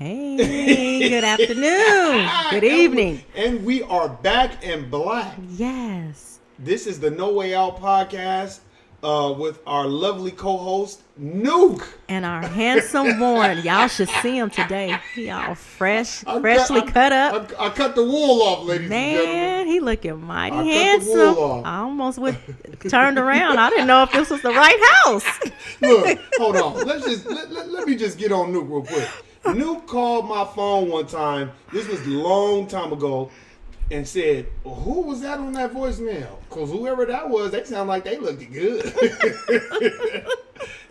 Hey, good afternoon. Good evening. And we are back in black. Yes. This is the No Way Out podcast with our lovely co-host, Nuke. And our handsome Warren. Y'all should see him today. He all freshly cut up. I cut the wool off, ladies and gentlemen. Man, he looking mighty I handsome. cut the wool off. I almost turned around. I didn't know if this was the right house. Look, hold on. Let me just get on Nuke real quick. Nuke called my phone one time. This was a long time ago. And said, who was that on that voicemail? Because whoever that was, they sound like they looked good.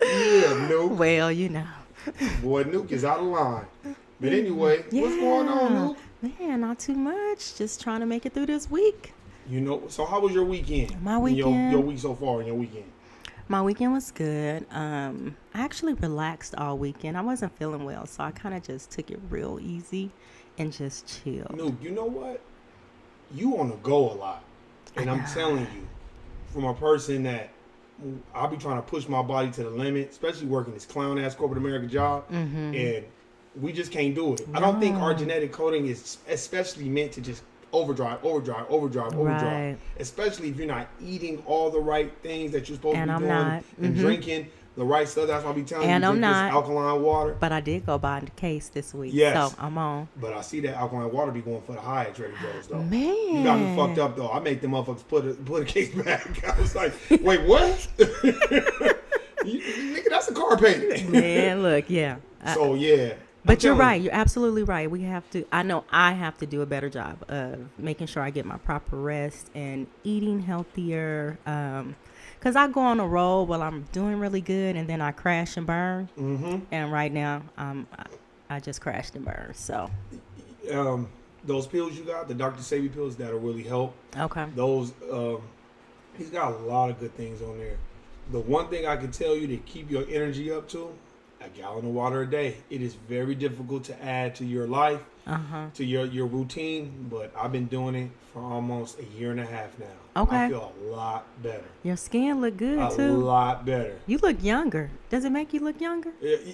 Yeah, Nuke. Well, you know. Boy, Nuke is out of line. But anyway, what's going on, Nuke? Man, not too much. Just trying to make it through this week. You know, so how was your weekend? My weekend? Your week so far in your weekend? My weekend was good. I actually relaxed all weekend. I wasn't feeling well, so I kind of just took it real easy and just chilled. Nuke, you know what? You on the go a lot. And I'm telling you, from a person that I'll be trying to push my body to the limit, especially working this clown-ass corporate America job, and we just can't do it. No. I don't think our genetic coding is especially meant to just overdrive. Right. Especially if you're not eating all the right things that you're supposed to be doing not. and drinking the right stuff. That's why I be telling and you to drink drink this alkaline water. But I did go buy the case this week. Yes. So I'm on. But I see that alkaline water be going for the high at Trader Joe's though. Man. You got me fucked up though. I make them motherfuckers put a case back. I was like, wait, what? Nigga, that's a car payment. Man, look, yeah. So yeah. But you're right. You're absolutely right. We have to. I know I have to do a better job of making sure I get my proper rest and eating healthier. Because I go on a roll while I'm doing really good, and then I crash and burn. And right now, I just crashed and burned. So, those pills you got, the Dr. Sebi pills, that'll really help. Okay. Those, he's got a lot of good things on there. The one thing I can tell you to keep your energy up to, a gallon of water a day. It is very difficult to add to your life, to your routine, but I've been doing it for almost a year and a half now. Okay. I feel a lot better. Your skin look good too. A lot better. You look younger. Does it make you look younger?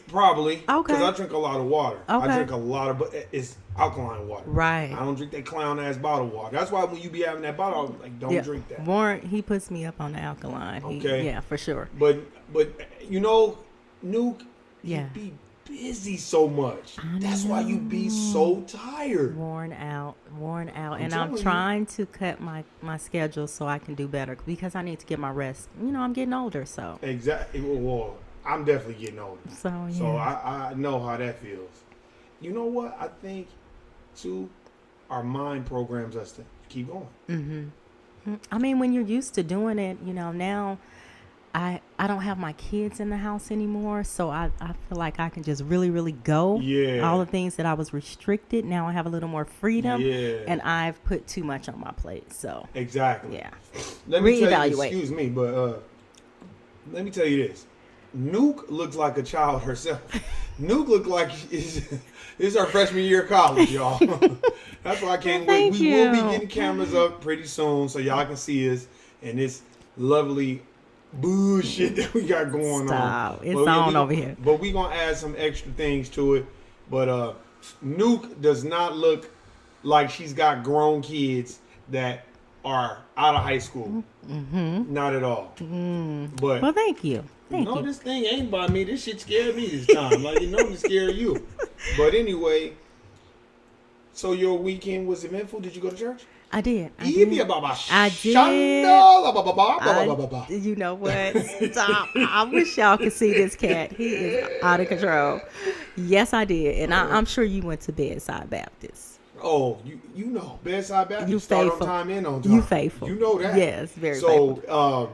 Probably. Okay. Because I drink a lot of water. Okay. I drink a lot of, but it's alkaline water. Right. I don't drink that clown ass bottled water. That's why when you be having that bottle, I'm like, don't drink that. Warren, he puts me up on the alkaline. Okay. Yeah, for sure. But you know, Nuke, yeah. You be busy so much. That's why you be so tired. Worn out. And I'm trying to cut my schedule so I can do better because I need to get my rest. You know, I'm getting older, so. Exactly. Well, I'm definitely getting older. So, yeah. So I know how that feels. You know what? I think, too, our mind programs us to keep going. I mean, when you're used to doing it, you know, now I don't have my kids in the house anymore, so I feel like I can just really, really go. Yeah. All the things that I was restricted, now I have a little more freedom. Yeah. And I've put too much on my plate, so. Exactly. Yeah. Let me tell you, Reevaluate. excuse me, but let me tell you this. Nuke looks like a child herself. Nuke look like it's her freshman year of college, y'all. That's why I can't wait. We will be getting cameras up pretty soon so y'all can see us and this lovely bullshit that we got going on. It's on over here. But we gonna add some extra things to it. But Nuke does not look like she's got grown kids that are out of high school. Not at all. But well, thank you. Thank you. This thing ain't by me. This shit scared me this time. Like, you know, it scared you. But anyway, so your weekend was eventful. Did you go to church? I did. I did. You know what? Stop. I wish y'all could see this cat. He is out of control. Yes, I did. And I'm sure you went to Bedside Baptist. Oh, you know, Bedside Baptist. You start faithful. on time, end on time. You faithful. You know that. Yes, very faithful. So,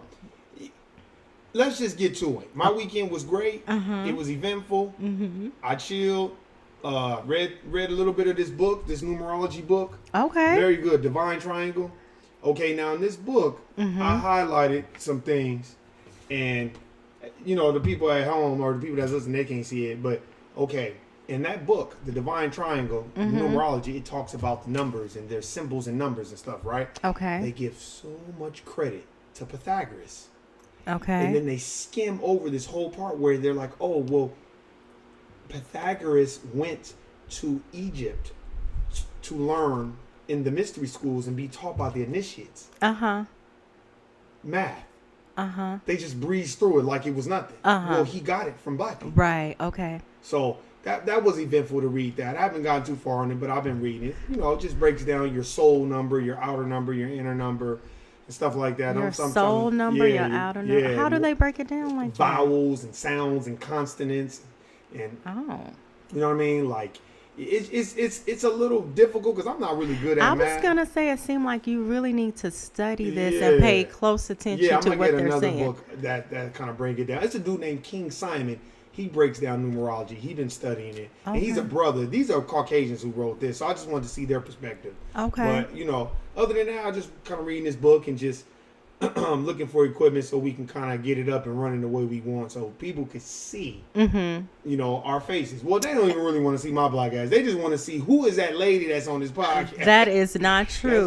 let's just get to it. My weekend was great. It was eventful. I chilled. Read a little bit of this book, this numerology book. Okay. Very good. Divine Triangle. Okay, now in this book, I highlighted some things. And, you know, the people at home or the people that's listening, they can't see it. But, okay, in that book, the Divine Triangle, numerology, it talks about the numbers and there's symbols and numbers and stuff, right? Okay. They give so much credit to Pythagoras. Okay. And then they skim over this whole part where they're like, oh, well, Pythagoras went to Egypt to learn in the mystery schools and be taught by the initiates. Math. They just breezed through it like it was nothing. Well, he got it from black people. Right. Okay. So that was eventful to read that. I haven't gotten too far on it, but I've been reading it. You know, it just breaks down your soul number, your outer number, your inner number, and stuff like that. Your soul number, your outer number. Yeah, how do they break it down like vowels and sounds and consonants and you know what I mean? Like it's a little difficult because I'm not really good at math. I was gonna say it seemed like you really need to study this and pay close attention to what they're saying. Yeah, I'm gonna get another book that kind of bring it down. It's a dude named King Simon. He breaks down numerology. He's been studying it. And he's a brother. These are Caucasians who wrote this. So I just wanted to see their perspective. Okay. But, you know, other than that, I just kind of reading this book and just looking for equipment so we can kind of get it up and running the way we want so people can see, you know, our faces. Well, they don't even really want to see my black ass. They just want to see who is that lady that's on this podcast. That is not true. That's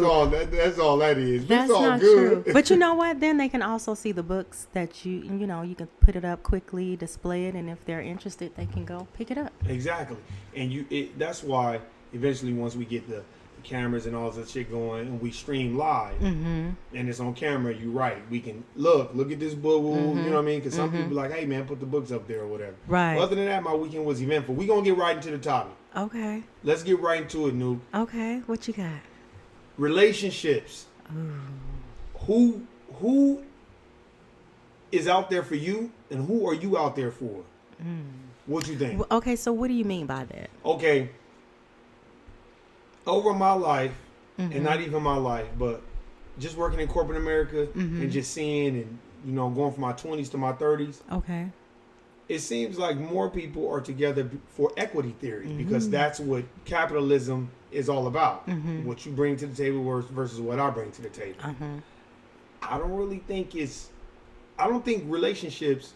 all that is. That's all not good. true. But you know what? Then they can also see the books that you know, you can put it up quickly, display it, and if they're interested, they can go pick it up. Exactly. And that's why eventually once we get the cameras and all that shit going and we stream live and it's on camera, you're right, we can look at this book, you know what I mean, because some people be like, hey man, put the books up there or whatever. Right. But other than that, my weekend was eventful. We gonna get right into the topic. Okay. Let's get right into it, Noob. Okay, what you got? Relationships. Who is out there for you and who are you out there for? What you think? Okay, so what do you mean by that? Okay, over my life, and not even my life, but just working in corporate America and just seeing and, you know, going from my 20s to my 30s. Okay. It seems like more people are together for equity theory because that's what capitalism is all about. What you bring to the table versus what I bring to the table. I don't think relationships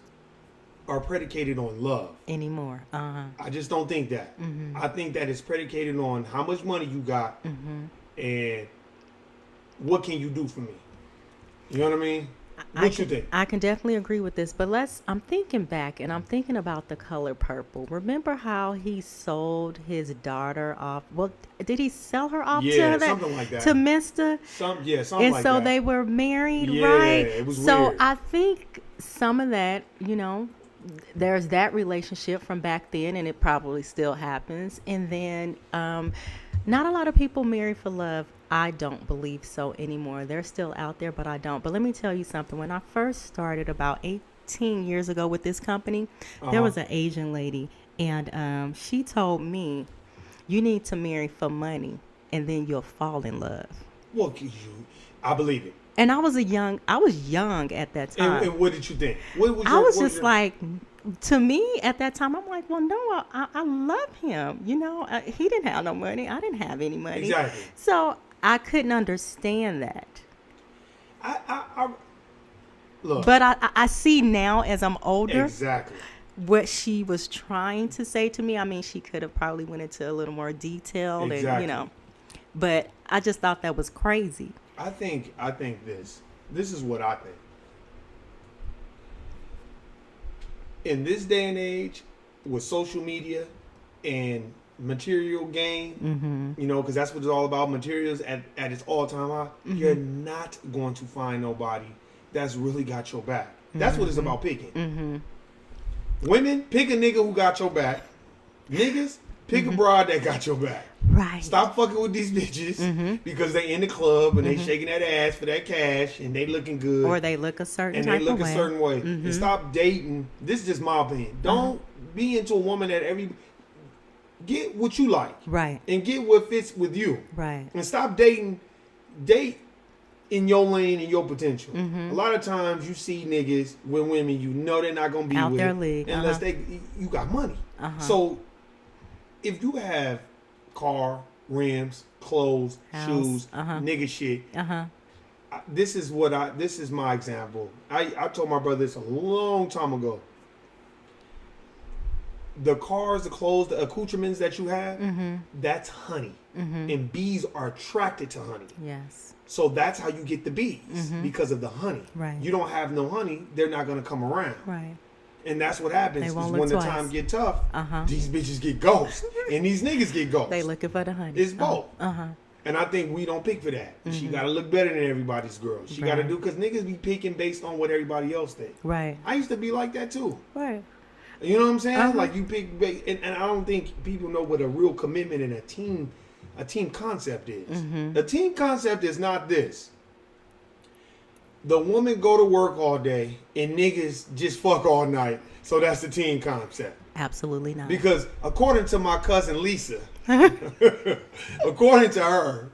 are predicated on love anymore. I just don't think that. I think that it's predicated on how much money you got and what can you do for me. You know what I mean? What you think? I can definitely agree with this, but I'm thinking back and I'm thinking about The Color Purple. Remember how he sold his daughter off? Well, did he sell her off to something like that. To Mister? Something and like that. And so they were married, Yeah, right? it was so weird. I think some of that, you know, there's that relationship from back then, and it probably still happens. And then not a lot of people marry for love. I don't believe so anymore. They're still out there, but I don't. But let me tell you something. When I first started about 18 years ago with this company, there was an Asian lady, and she told me, you need to marry for money, and then you'll fall in love. Well, I believe it. And I was young at that time. And what did you think? To me at that time, I'm like, well, no, I love him. You know, he didn't have no money. I didn't have any money. Exactly. So I couldn't understand that. Look. But I see now as I'm older. Exactly. What she was trying to say to me. I mean, she could have probably went into a little more detail. Exactly. And, you know, but I just thought that was crazy. I think this is what I think. In this day and age, with social media and material gain, you know, because that's what it's all about, materials at its all-time high, you're not going to find nobody that's really got your back. That's what it's about picking. Women, pick a nigga who got your back. Niggas, pick a broad that got your back. Right. Stop fucking with these bitches because they in the club and they shaking that ass for that cash and they looking good. Or they look a certain type of way. And they look a certain way. And stop dating. This is just my opinion. Don't be into a woman that get what you like. Right. And get what fits with you. Right. And stop dating. Date in your lane and your potential. A lot of times you see niggas with women you know they're not going to be out with their league. Unless you got money. So if you have car, rims, clothes, house, shoes, nigga shit. This is my example. I told my brother this a long time ago. The cars, the clothes, the accoutrements that you have, that's honey. And bees are attracted to honey. Yes. So that's how you get the bees, because of the honey. Right. You don't have no honey, they're not going to come around. Right. And that's what happens. They won't Is when look the twice. time get tough, Uh-huh. these bitches get ghosts. And these niggas get ghosts. They looking for the honey. It's both. Uh-huh. And I think we don't pick for that. She got to look better than everybody's girl. She got to Right. do, because niggas be picking based on what everybody else think. Right. I used to be like that too. Right. You know what I'm saying? Uh-huh. Like you pick, and I don't think people know what a real commitment and a team concept is. Mm-hmm. A team concept is not this. The woman go to work all day and niggas just fuck all night. So that's the team concept. Absolutely not. Because according to my cousin Lisa, according to her,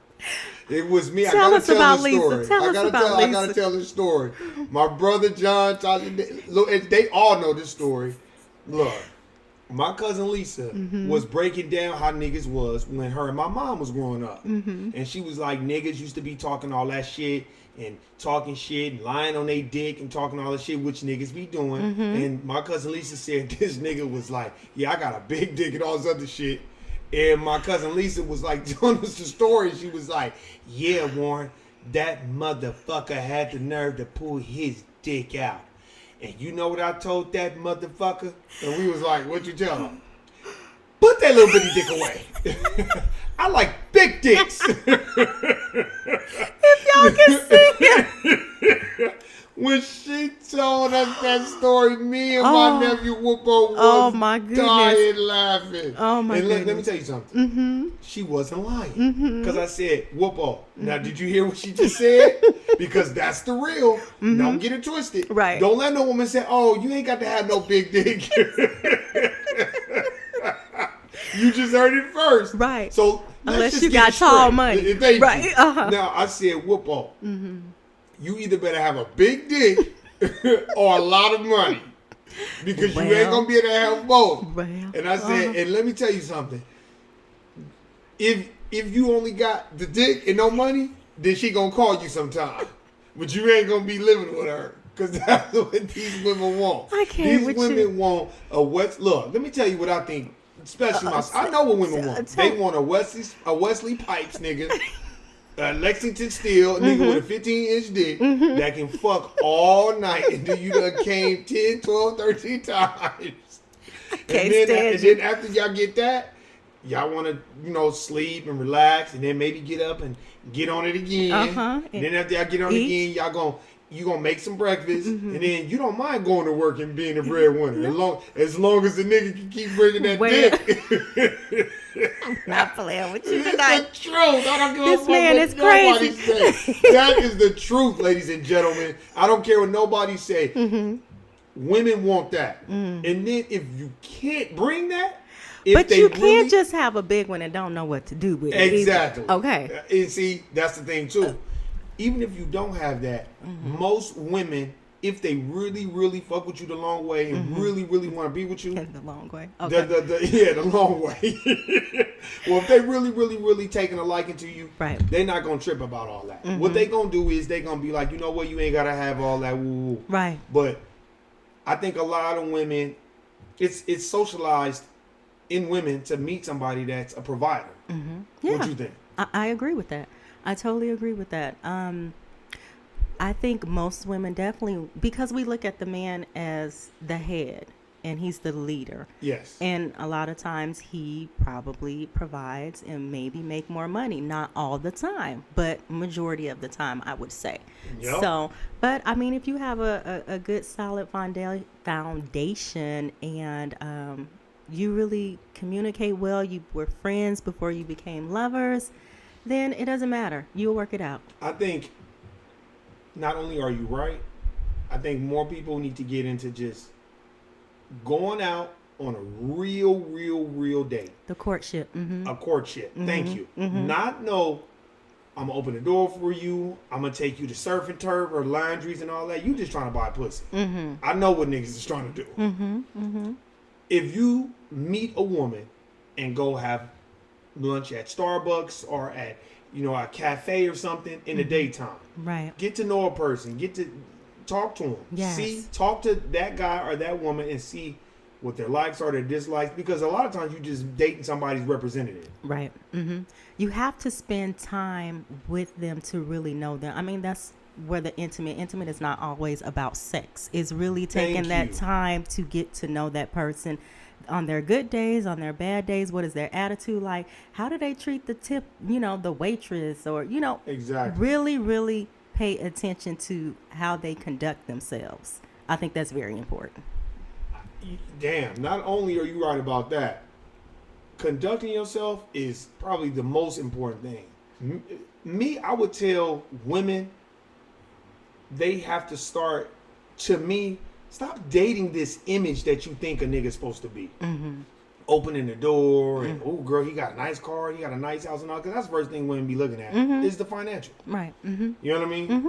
it was me. Tell I gotta us tell about the Lisa. story. Tell us about I gotta Lisa. tell the story. My brother John, they all know this story. Look, my cousin Lisa was breaking down how niggas was when her and my mom was growing up. And she was like, niggas used to be talking all that shit and talking shit and lying on their dick and talking all that shit, which niggas be doing. And my cousin Lisa said this nigga was like, yeah, I got a big dick and all this other shit. And my cousin Lisa was like telling us the story. She was like, yeah, Warren, that motherfucker had the nerve to pull his dick out. And you know what I told that motherfucker? And we was like, what'd you tell him? Put that little bitty dick away. I like big dicks. If y'all can see it. When she told us that story, me and Oh. my nephew Whoopo was Oh, my goodness. dying laughing. Oh, my and let me goodness. tell you something. She wasn't lying. Because I said, Whoopo, now did you hear what she just said? Because that's the real. Don't get it twisted. Right. Don't let no woman say, oh, you ain't got to have no big dick. You just heard it first. Right. So let's Unless just you get got it straight. tall money. Thank you. Right. Uh-huh. Now, I said, Whoopo, you either better have a big dick or a lot of money. Because you ain't Well. going to be able to have both. Well, And I said, and let me tell you something. If you only got the dick and no money, then she going to call you sometime. But you ain't going to be living with her. Because that's what these women want. I can't These with women you. want a West. Look, let me tell you what I think. Especially I know what women want. tell- They want a Wesley Pipes nigga. Lexington Steel, a nigga with a 15-inch dick that can fuck all night until you done came 10, 12, 13 times. can't stand you. then after y'all get that, y'all want to, sleep and relax and then maybe get up and get on it again. Uh-huh. And then after y'all get on it Eat. again, you gonna make some breakfast, and then you don't mind going to work and being a breadwinner as long as the nigga can keep bringing that Well, dick. not playing with you It's tonight. the truth. I don't give This a fuck man what is nobody crazy. say. That is the truth, ladies and gentlemen. I don't care what nobody say. Women want that, and then if you can't bring that, But you can't just have a big one and don't know what to do with it. exactly. Either. Okay. And see, that's the thing too. Even if you don't have that, most women, if they really, really fuck with you the long way and really, really want to be with you, In the long way. Okay. the long way. Well, if they really, really, really taking a liking to you, Right. they're not gonna trip about all that. What they gonna do is they gonna be like, you know what, you ain't gotta have all that woo woo. Right. But I think a lot of women, it's socialized in women to meet somebody that's a provider. Yeah. What you think? I agree with that. I totally agree with that. I think most women definitely, because we look at the man as the head and he's the leader. Yes. And a lot of times he probably provides and maybe make more money. Not all the time, but majority of the time, I would say. Yep. So, but I mean, if you have a good solid foundation and you really communicate well, you were friends before you became lovers, then it doesn't matter. You'll work it out. I think not only are you right, I think more people need to get into just going out on a real date. The courtship. A courtship. Thank you. Not no, I'm going to open the door for you. I'm going to take you to surf and turf or laundries and all that. You just trying to buy pussy. I know what niggas is trying to do. If you meet a woman and go have lunch at Starbucks or at a cafe or something in the daytime, Right. get to know a person, get to talk to them, Yes. talk to that guy or that woman and see what their likes are, their dislikes, because a lot of times you just dating somebody's representative. Right. You have to spend time with them to really know them. I mean, that's where the intimate is not always about sex. It's really taking Thank that you. time to get to know that person on their good days, on their bad days. What is their attitude like? How do they treat the tip, the waitress, or, Exactly. really pay attention to how they conduct themselves. I think that's very important. Damn, not only are you right about that, conducting yourself is probably the most important thing. Me, I would tell women they have to start, to me, stop dating this image that you think a nigga's supposed to be. Mm-hmm. Opening the door and, oh, girl, he got a nice car, he got a nice house and all. Because that's the first thing women be looking at is the financial. Right. Mm-hmm. You know what I mean? Mm-hmm.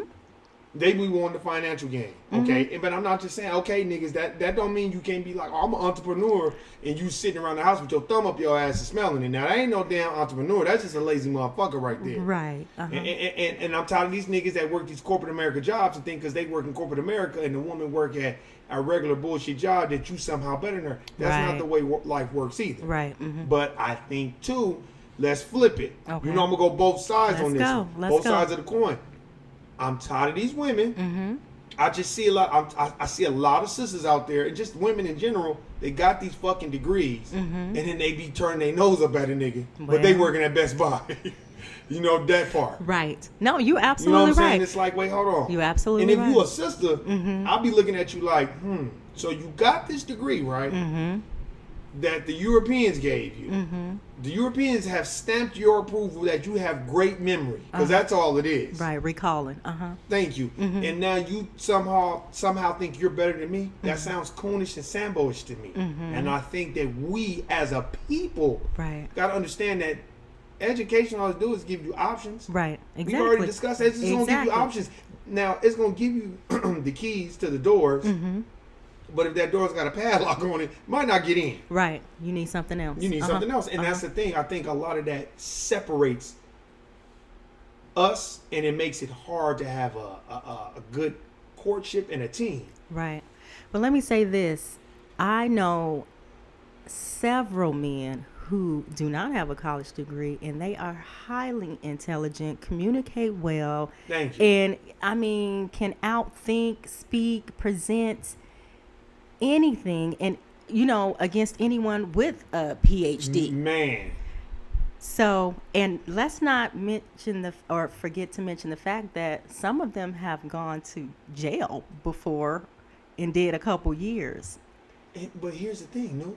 They be wanting the financial gain, okay? But I'm not just saying, okay, niggas, that don't mean you can't be like, oh, I'm an entrepreneur, and you sitting around the house with your thumb up your ass and smelling it. Now, that ain't no damn entrepreneur. That's just a lazy motherfucker right there. Right. Uh-huh. And I'm tired of these niggas that work these corporate America jobs and think because they work in corporate America and the woman work at a regular bullshit job that you somehow better than her. That's not the way life works either. Right. Mm-hmm. But I think, too, let's flip it. Okay. You know, I'm going to go both sides on this. Let's Both go. sides of the coin. I'm tired of these women. Mm-hmm. I just see a lot. I see a lot of sisters out there, and just women in general. They got these fucking degrees, and then they be turning their nose up at a nigga, but they working at Best Buy. You know that part. Right. No, you You know absolutely what I'm right. saying? It's like, wait, hold on. You absolutely And if right. you a sister, I'll be looking at you like, so you got this degree, right? Mm-hmm. That the Europeans gave you. Mm-hmm. The Europeans have stamped your approval that you have great memory, because that's all it is. Right. Recalling. Uh-huh. Thank you. And now you somehow think you're better than me. That sounds coonish and samboish to me. And I think that we as a people got to understand that education all it do is give you options. Right. Exactly. We already discussed that. It's just going to give you options. Now, it's going to give you the keys to the doors. But if that door's got a padlock on it, you might not get in. Right. You need something else. You need something else. And that's the thing. I think a lot of that separates us, and it makes it hard to have a good courtship and a team. Right. But let me say this. I know several men who do not have a college degree, and they are highly intelligent, communicate well. Thank you. And, I mean, can outthink, speak, present anything, and, against anyone with a PhD. Man. So, and let's not mention forget to mention the fact that some of them have gone to jail before and did a couple years. But here's the thing, no.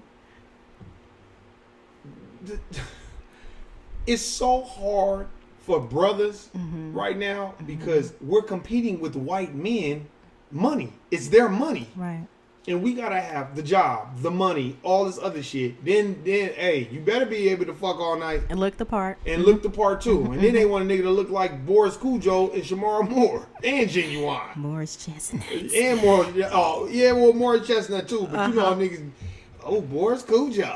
It's so hard for brothers right now because we're competing with white men. Money. It's their money. Right. And we gotta have the job, the money, all this other shit. Then, hey, you better be able to fuck all night And look the part. and look the part too. And then they want a nigga to look like Boris Cujo and Shamara Moore and Genuine Morris Chestnut. and more. Oh yeah, well Morris Chestnut too. But you know how niggas. Oh, Boris Cujo.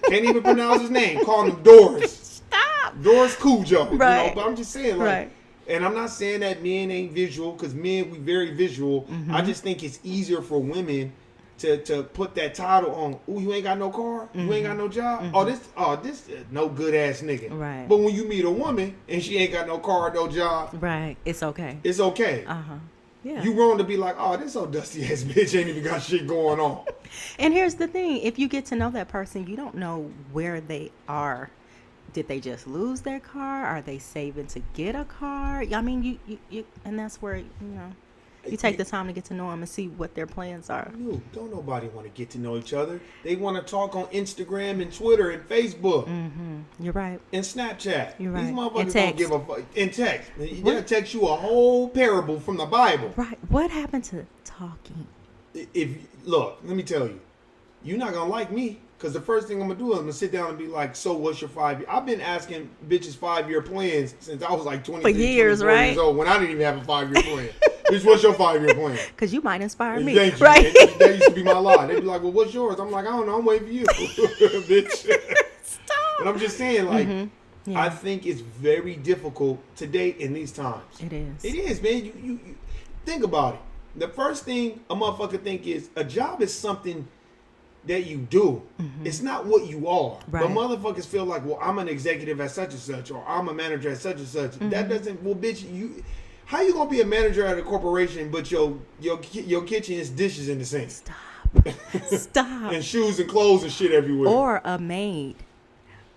Can't even pronounce his name. Calling him Doris. Stop. Doris Cujo. Right. But I'm just saying, like. Right. And I'm not saying that men ain't visual, because men, we very visual. I just think it's easier for women to put that title on. Oh, you ain't got no car? You ain't got no job? This no good ass nigga. Right. But when you meet a woman and she ain't got no car, no job, Right. It's okay. it's okay. Yeah. You wrong to be like, oh, this old dusty ass bitch ain't even got shit going on. And here's the thing. If you get to know that person, you don't know where they are. Did they just lose their car? Are they saving to get a car? I mean, you and that's where, you take the time to get to know them and see what their plans are. Don't nobody want to get to know each other. They want to talk on Instagram and Twitter and Facebook. You're right. And Snapchat. You're right. These motherfuckers And don't text. give a fuck. And text. They'll text you a whole parable from the Bible. Right. What happened to talking? Look, let me tell you. You're not going to like me. Because the first thing I'm going to do is I'm going to sit down and be like, so what's your 5 year? I've been asking bitches 5-year plans since I was like 23, For years, 24 right? years old when I didn't even have a 5-year plan. Bitch, what's your 5-year plan? Because you might inspire me. Thank you. Right. And that used to be my lie. They'd be like, well, what's yours? I'm like, I don't know. I'm waiting for you, bitch. Stop. But I'm just saying, like, Yeah. I think it's very difficult to date in these times. It is. It is, man. You think about it. The first thing a motherfucker think is a job is something that you do. It's not what you are. Right. But motherfuckers feel like, well, I'm an executive at such and such, or I'm a manager at such and such. That doesn't, well, bitch, How you gonna be a manager at a corporation, but your kitchen is dishes in the sink? Stop. And shoes and clothes and shit everywhere. Or a maid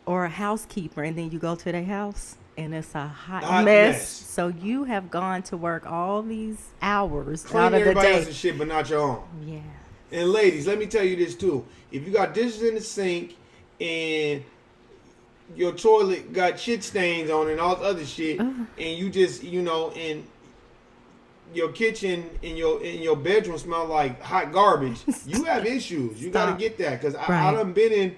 or a housekeeper, and then you go to their house and it's a hot mess. So you have gone to work all these hours Clean out of the everybody day. else's shit, but not your own. Yeah. And ladies, let me tell you this too. If you got dishes in the sink and your toilet got shit stains on it and all this other shit, and you just, and your kitchen and your bedroom smell like hot garbage, you have issues. You got to get that. Because I done been in,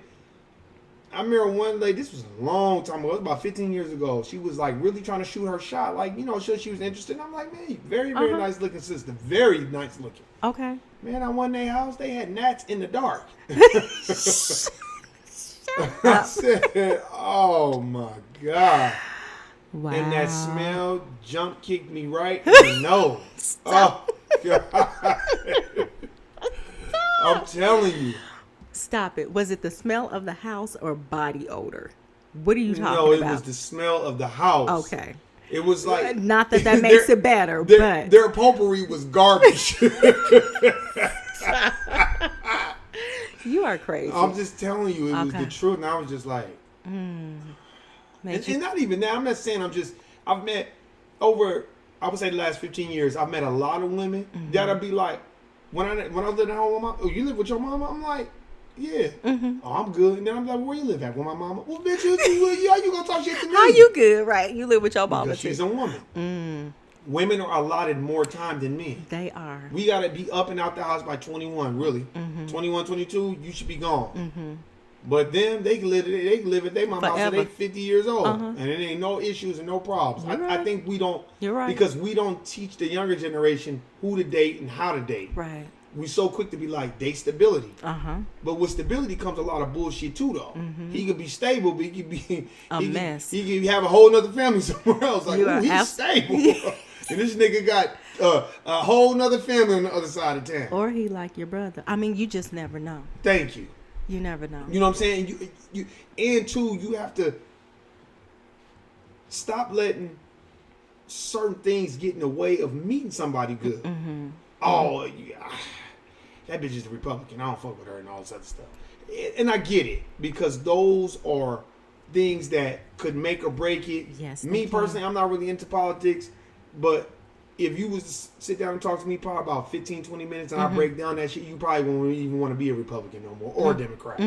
I remember one lady, this was a long time ago, it was about 15 years ago. She was like really trying to shoot her shot, like, she was interested. And I'm like, man, very, very nice looking sister. Very nice looking. Okay. Man, I went in their house, they had gnats in the dark. I said, oh my God. Wow. And that smell jump kicked me right in the nose. Oh, God. I'm telling you. Stop it. Was it the smell of the house or body odor? What are you talking No, about? it was the smell of the house. Okay. It was like... Not that makes it better, but... Their potpourri was garbage. You are crazy. I'm just telling you, it was the truth. And I was just like... And not even that. I'm not saying I've met over, I would say the last 15 years, I've met a lot of women that'll be like, when I live at home with my, oh, you live with your mama? I'm like, yeah. Oh, I'm good. And then I'm like, where you live at? With my mama? Well, bitch, how you gonna talk shit to me? How you good, right? You live with your mama because too. she's a woman. Women are allotted more time than men. They are. We gotta be up and out the house by 21, really. 21, 22, you should be gone. But them, they can live at their mama house until they 50 years old. And it ain't no issues and no problems. I think we don't, You're right. because we don't teach the younger generation who to date and how to date. Right. We so quick to be like, date stability. Uh-huh. But with stability comes a lot of bullshit too, though. He could be stable, but he could be a mess. He could have a whole nother family somewhere else. Like, ooh, he's stable. And this nigga got a whole nother family on the other side of town. Or he like your brother. I mean, you just never know. Thank you. You never know. You know what I'm saying? And two, you have to stop letting certain things get in the way of meeting somebody good. Oh, yeah, that bitch is a Republican. I don't fuck with her and all this other stuff. And I get it, because those are things that could make or break it. Yes. Me personally, I'm not really into politics, but if you was to sit down and talk to me probably about 15, 20 minutes and I break down that shit, you probably won't even want to be a Republican no more or a Democrat.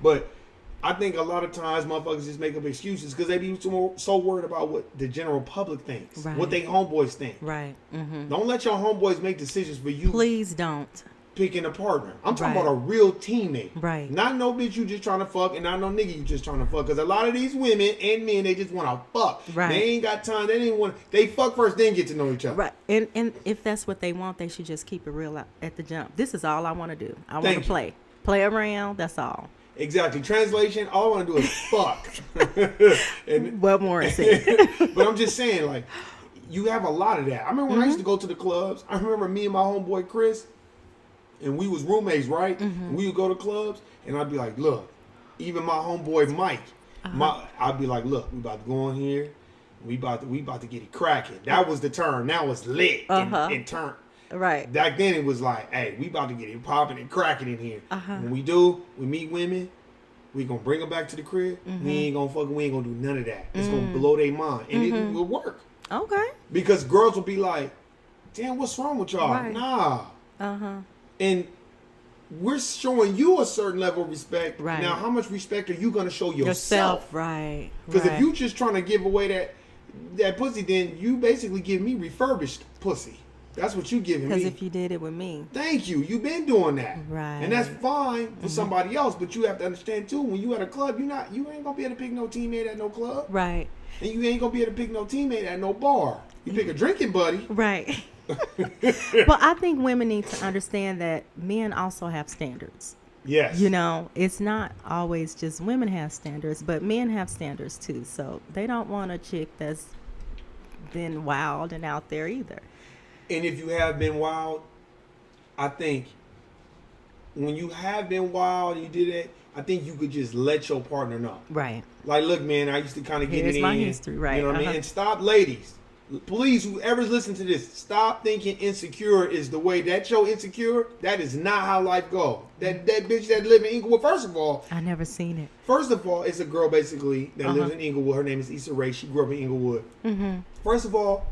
But I think a lot of times motherfuckers just make up excuses because they be so worried about what the general public thinks, what they homeboys think. Right. Don't let your homeboys make decisions for you. Please don't. Picking a partner. I'm talking about a real teammate. Right. Not no bitch you just trying to fuck, and not no nigga you just trying to fuck. Because a lot of these women and men, they just want to fuck. Right. They ain't got time. They didn't want. They fuck first, then get to know each other. Right. And if that's what they want, they should just keep it real at the jump. This is all I want to do. I want to play. Play around. That's all. Exactly. Translation, all I want to do is fuck. And what more is it? But I'm just saying, like, you have a lot of that. I remember when I used to go to the clubs. I remember me and my homeboy Chris, and we was roommates, right? And we would go to clubs, and I'd be like, look, even my homeboy Mike, I'd be like, look, we about to go in here. We about to get it cracking. That was the term. Now it's lit and turn. Right. Back then it was like, hey, we about to get it popping and cracking in here. When we do, we meet women, we gonna bring them back to the crib. We ain't gonna do none of that. It's gonna blow their mind. And it will work. Okay. Because girls will be like, damn, what's wrong with y'all? Right. Nah. And we're showing you a certain level of respect. Right. Now, how much respect are you gonna show yourself? Right. Because if you just trying to give away that pussy, then you basically give me refurbished pussy. That's what you giving me. Because if you did it with me. Thank you. You've been doing that. Right. And that's fine for somebody else, but you have to understand too, when you at a club, you ain't gonna be able to pick no teammate at no club. Right. And you ain't gonna be able to pick no teammate at no bar. You pick a drinking buddy. Right. Well, I think women need to understand that men also have standards. Yes. You know, it's not always just women have standards, but men have standards too. So they don't want a chick that's been wild and out there either. And if you have been wild, I think when you have been wild and you did it, I think you could just let your partner know. Right. Like, look, man, I used to kind of get it in. Here's my history, right. You know what I mean? And stop, ladies. Please, whoever's listening to this, stop thinking insecure is the way. That show Insecure, that is not how life goes. That bitch that live in Inglewood, first of all, I never seen it. First of all, it's a girl basically that lives in Inglewood. Her name is Issa Rae. She grew up in Inglewood. Mm-hmm. First of all,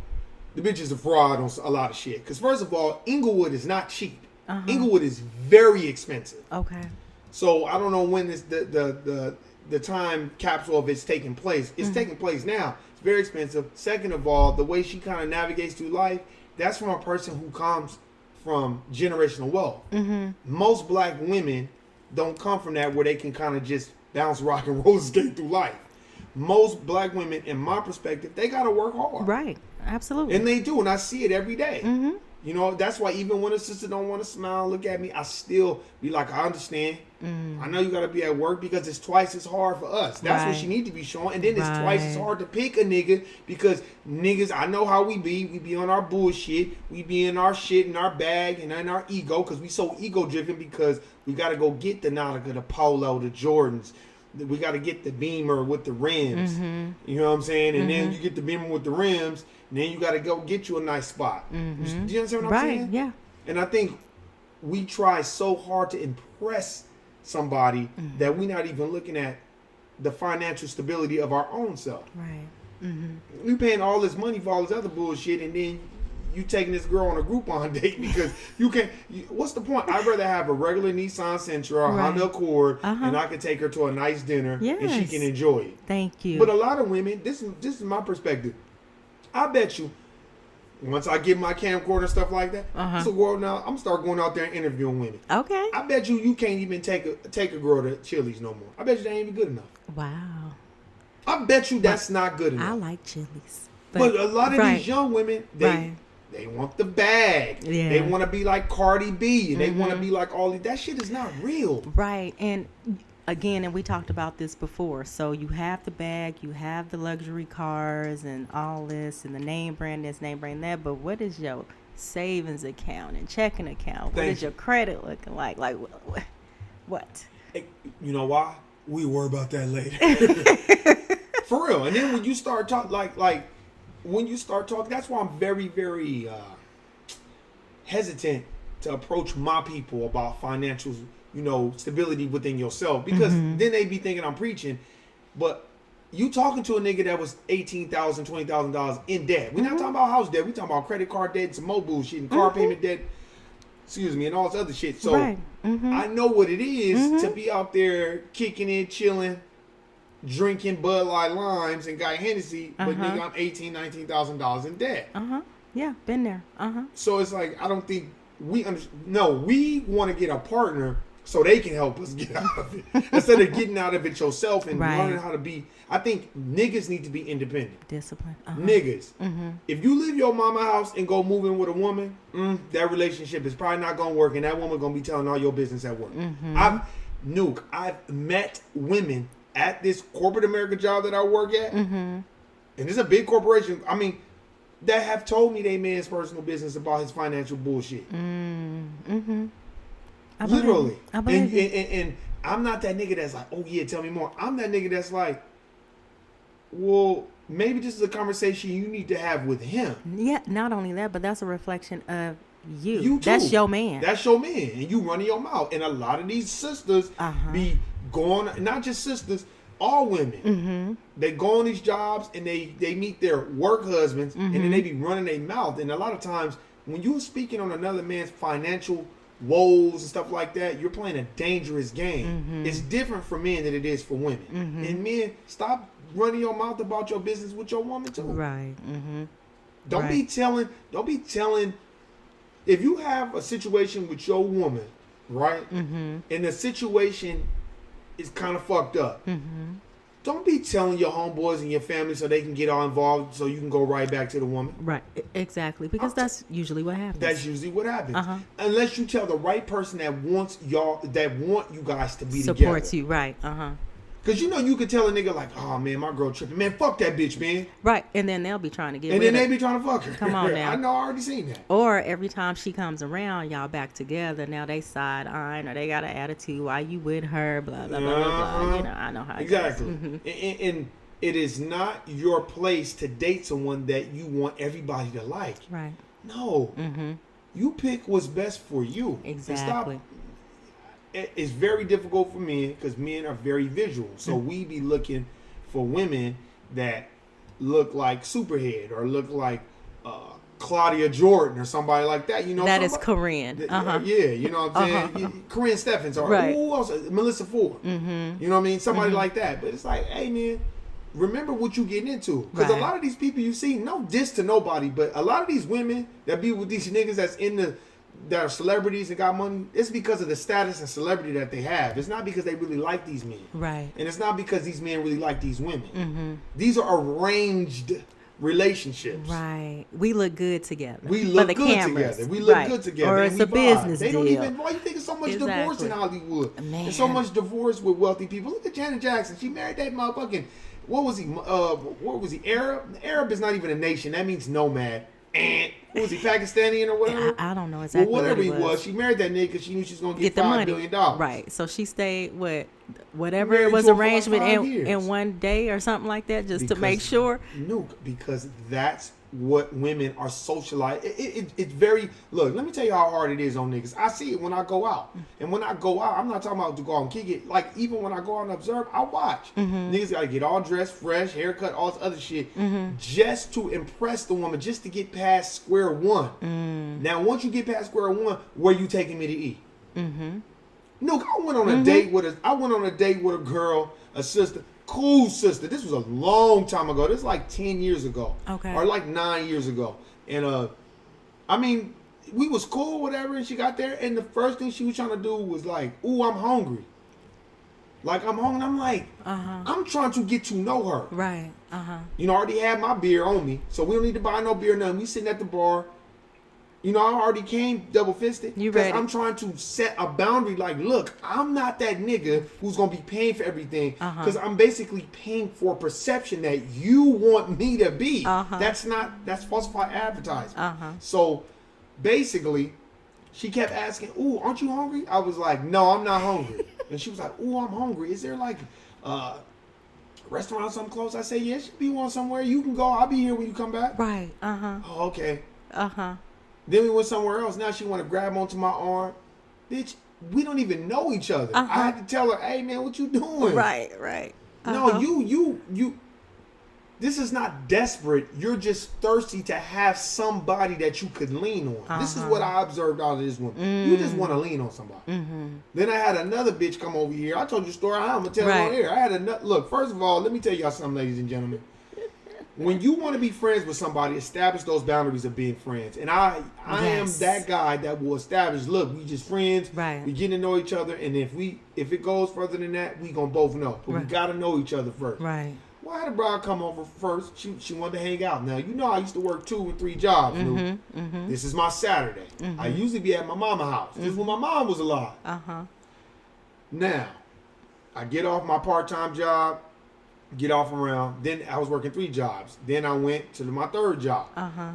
the bitch is a fraud on a lot of shit. Because first of all, Inglewood is not cheap. Inglewood is very expensive. Okay. So I don't know when this the time capsule of it's taking place. It's taking place now. It's very expensive. Second of all, the way she kind of navigates through life, that's from a person who comes from generational wealth. Mm-hmm. Most black women don't come from that where they can kind of just bounce, rock, and roll, skate through life. Most black women, in my perspective, they got to work hard. Right. Absolutely. And they do, and I see it every day. Mm-hmm. You know, that's why even when a sister don't want to smile, look at me, I still be like, I understand. I know you got to be at work because it's twice as hard for us. That's what she need to be showing. And then it's twice as hard to pick a nigga because niggas, I know how we be. We be on our bullshit. We be in our shit, in our bag, and in our ego because we so ego-driven because we got to go get the Nautica, the Polo, the Jordans. We got to get the Beamer with the rims. You know what I'm saying? And then you get the Beamer with the rims, and then you got to go get you a nice spot. Do you understand what I'm saying? Yeah. And I think we try so hard to impress somebody that we're not even looking at the financial stability of our own self. Right. We paying all this money for all this other bullshit, and then you taking this girl on a Groupon date because you can't. What's the point? I'd rather have a regular Nissan Sentra or Honda Accord, and I can take her to a nice dinner, and she can enjoy it. Thank you. But a lot of women, this is my perspective. I bet you, once I get my camcorder and stuff like that, so girl, now I'm gonna start going out there and interviewing women. Okay. I bet you can't even take a girl to Chili's no more. I bet you that ain't even good enough. Wow. I bet you that's not good enough. I like Chili's. But a lot of these young women, they want the bag. Yeah. They want to be like Cardi B. And they want to be like all these. That shit is not real. Right. And again, and we talked about this before. So you have the bag, you have the luxury cars and all this and the name brand this, name brand that. But what is your savings account and checking account? What is your credit looking like? Like what? Hey, you know why? We worry about that later. For real. And then when you start talking like when you start talking, that's why I'm very, very hesitant to approach my people about financial, stability within yourself. Because then they be thinking I'm preaching. But you talking to a nigga that was $18,000, $20,000 in debt. We're not talking about house debt. We're talking about credit card debt, some more bullshit, and car payment debt. Excuse me, and all this other shit. So I know what it is to be out there kicking it, chilling, drinking Bud Light Limes and Guy Hennessy, but nigga, I'm $18,000, $19,000 in debt. Yeah, been there. So it's like, I don't think we we want to get a partner so they can help us get out of it. Instead of getting out of it yourself and learning how to be, I think niggas need to be independent. Discipline. Niggas. If you leave your mama house and go move in with a woman, that relationship is probably not going to work, and that woman going to be telling all your business at work. I've met women at this corporate America job that I work at, and it's a big corporation. I mean, that have told me they man's personal business about his financial bullshit. Literally. I believe and I'm not that nigga that's like, oh yeah, tell me more. I'm that nigga that's like, well, maybe this is a conversation you need to have with him. Yeah, not only that, but that's a reflection of you. You too. That's your man. That's your man. And you running your mouth. And a lot of these sisters be going, not just sisters, all women. They go on these jobs and they meet their work husbands and then they be running their mouth. And a lot of times when you're speaking on another man's financial woes and stuff like that, you're playing a dangerous game. It's different for men than it is for women. And men, stop running your mouth about your business with your woman too. Right. Don't be telling. If you have a situation with your woman, right, and the situation is kind of fucked up, don't be telling your homeboys and your family so they can get all involved so you can go right back to the woman. Right, exactly, because that's usually what happens. That's usually what happens. Unless you tell the right person that want you guys to be together. Supports you, right, Because you could tell a nigga like, oh man, my girl tripping. Man, fuck that bitch, man. Right, and then they'll be trying to get and with then her. they be trying to fuck her. Come on now. I know, I already seen that. Or every time she comes around, y'all back together. Now they side eyeing or they got an attitude. Why you with her? Blah blah blah blah blah. I know how. It exactly. goes. And it is not your place to date someone that you want everybody to like. Right. No. You pick what's best for you. Exactly. And stop. It's very difficult for men because men are very visual. So we be looking for women that look like Superhead or look like Claudia Jordan or somebody like that. You know, that is Corinne. Yeah, you know what I'm saying? Corinne Steffens or who else? Melissa Ford. You know what I mean? Somebody like that. But it's like, hey man, remember what you getting into. Because a lot of these people you see, no diss to nobody, but a lot of these women that be with these niggas that are celebrities and got money, it's because of the status and celebrity that they have. It's not because they really like these men. Right. And it's not because these men really like these women. These are arranged relationships. Right. We look good together. We look good cameras. together. We look good together. Or it's a business they deal. Don't even, why you think there's so much divorce in Hollywood? Man. There's so much divorce with wealthy people. Look at Janet Jackson. She married that motherfucking, what was he, Arab? Arab is not even a nation. That means nomad. And what was he, Pakistani or whatever? I don't know exactly. Well, whatever what he was, she married that nigga because she knew she was going to get the $5 money. billion. Right. So she stayed whatever it was arrangement in one day or something like that, just to make sure. No, because that's what women are socialized. It's very, look, let me tell you how hard it is on niggas. I see it when I go out. And when I go out, I'm not talking about to go out and kick it. Like, even when I go out and observe, I watch. Niggas got to get all dressed, fresh, haircut, all this other shit, just to impress the woman, just to get past square one. Now, once you get past square one, where you taking me to eat? Look, I went on a date with a girl, a sister. Cool sister. This was a long time ago. This was like 10 years ago. Okay. Or like 9 years ago. And I mean, we was cool, whatever, and she got there, and the first thing she was trying to do was like, ooh, I'm hungry. Like, I'm hungry. I'm like, I'm trying to get to know her. Right. You know, I already had my beer on me, so we don't need to buy no beer, nothing. We sitting at the bar. You know, I already came double-fisted. You ready? I'm trying to set a boundary. Like, look, I'm not that nigga who's going to be paying for everything. Because I'm basically paying for a perception that you want me to be. That's falsified advertising. So, basically, she kept asking, ooh, aren't you hungry? I was like, no, I'm not hungry. And she was like, ooh, I'm hungry. Is there like a restaurant or something close? I say, yeah, should be one somewhere. You can go. I'll be here when you come back. Right. Oh, okay. Then we went somewhere else. Now she want to grab onto my arm. Bitch, we don't even know each other. I had to tell her, hey, man, what you doing? Right. No, you. This is not desperate. You're just thirsty to have somebody that you could lean on. This is what I observed out of this woman. You just want to lean on somebody. Then I had another bitch come over here. I told you a story. I'm going to tell you on here. I had another. Look, first of all, let me tell y'all something, ladies and gentlemen. When you want to be friends with somebody, establish those boundaries of being friends. And I am that guy that will establish, look, we just friends. Right. We get to know each other. And if it goes further than that, we going to both know. But we got to know each other first. Right. Well, I had a bride come over first. She wanted to hang out. Now, you know I used to work 2 or 3 jobs. This is my Saturday. I usually be at my mama's house. This is when my mom was alive. Now, I get off my part-time job. Get off around. Then I was working 3 jobs. Then I went to my 3rd job.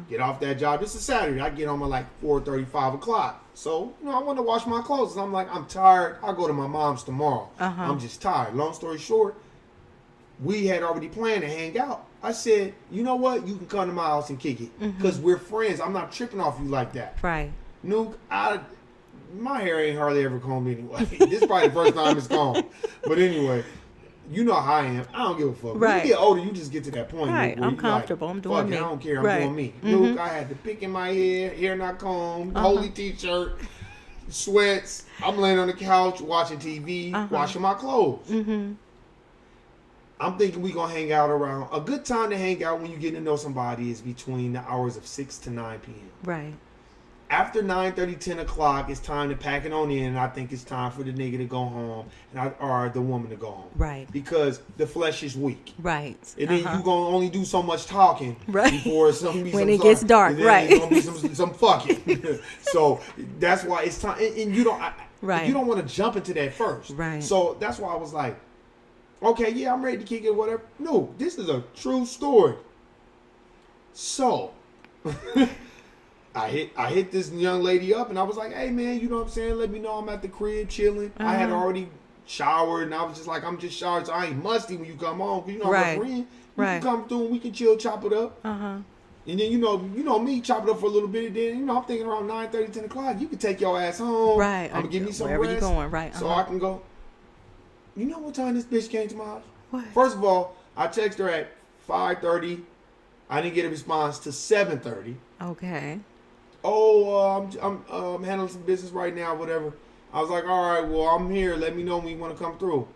Get off that job. This is Saturday. I get home at like 4:30, 5 o'clock. So, you know, I want to wash my clothes. And I'm like, I'm tired. I'll go to my mom's tomorrow. I'm just tired. Long story short, we had already planned to hang out. I said, you know what? You can come to my house and kick it. Because we're friends. I'm not tripping off you like that. Right. Nuke, my hair ain't hardly ever combed anyway. This is probably the first time it's combed. But anyway. You know how I am. I don't give a fuck. Right. When you get older, you just get to that point. Right. Where I'm comfortable. Like, I'm doing me. I don't care. I'm doing me. Luke, I had to pick in my hair not combed, holy t-shirt, sweats. I'm laying on the couch watching TV, washing my clothes. I'm thinking we going to hang out around. A good time to hang out when you get to know somebody is between the hours of 6 to 9 p.m. Right. After 9:30, 10 o'clock, it's time to pack it on in. And I think it's time for the nigga to go home or the woman to go home. Right. Because the flesh is weak. Right. And then you going to only do so much talking before when it gets dark. Right. It's going to be some fucking. So that's why it's time. And you don't, you don't want to jump into that first. Right. So that's why I was like, okay, yeah, I'm ready to kick it, whatever. No, this is a true story. So. I hit this young lady up and I was like, hey man, you know what I'm saying? Let me know I'm at the crib chilling. I had already showered, and I was just like, I'm just showered, so I ain't musty when you come home. Cause you know, Right. I'm a friend. You Right. can come through and we can chill, chop it up. Uh-huh. And then, you know me, chop it up for a little bit. Then, I'm thinking around 9:30, 10 o'clock, you can take your ass home. Right. I'm going to give me some wherever rest. you going, right. So I can go. You know what time this bitch came to my house? What? First of all, I texted her at 5:30. I didn't get a response to 7:30. Okay. Oh, I'm handling some business right now, whatever. I was like, all right, well, I'm here. Let me know when you want to come through.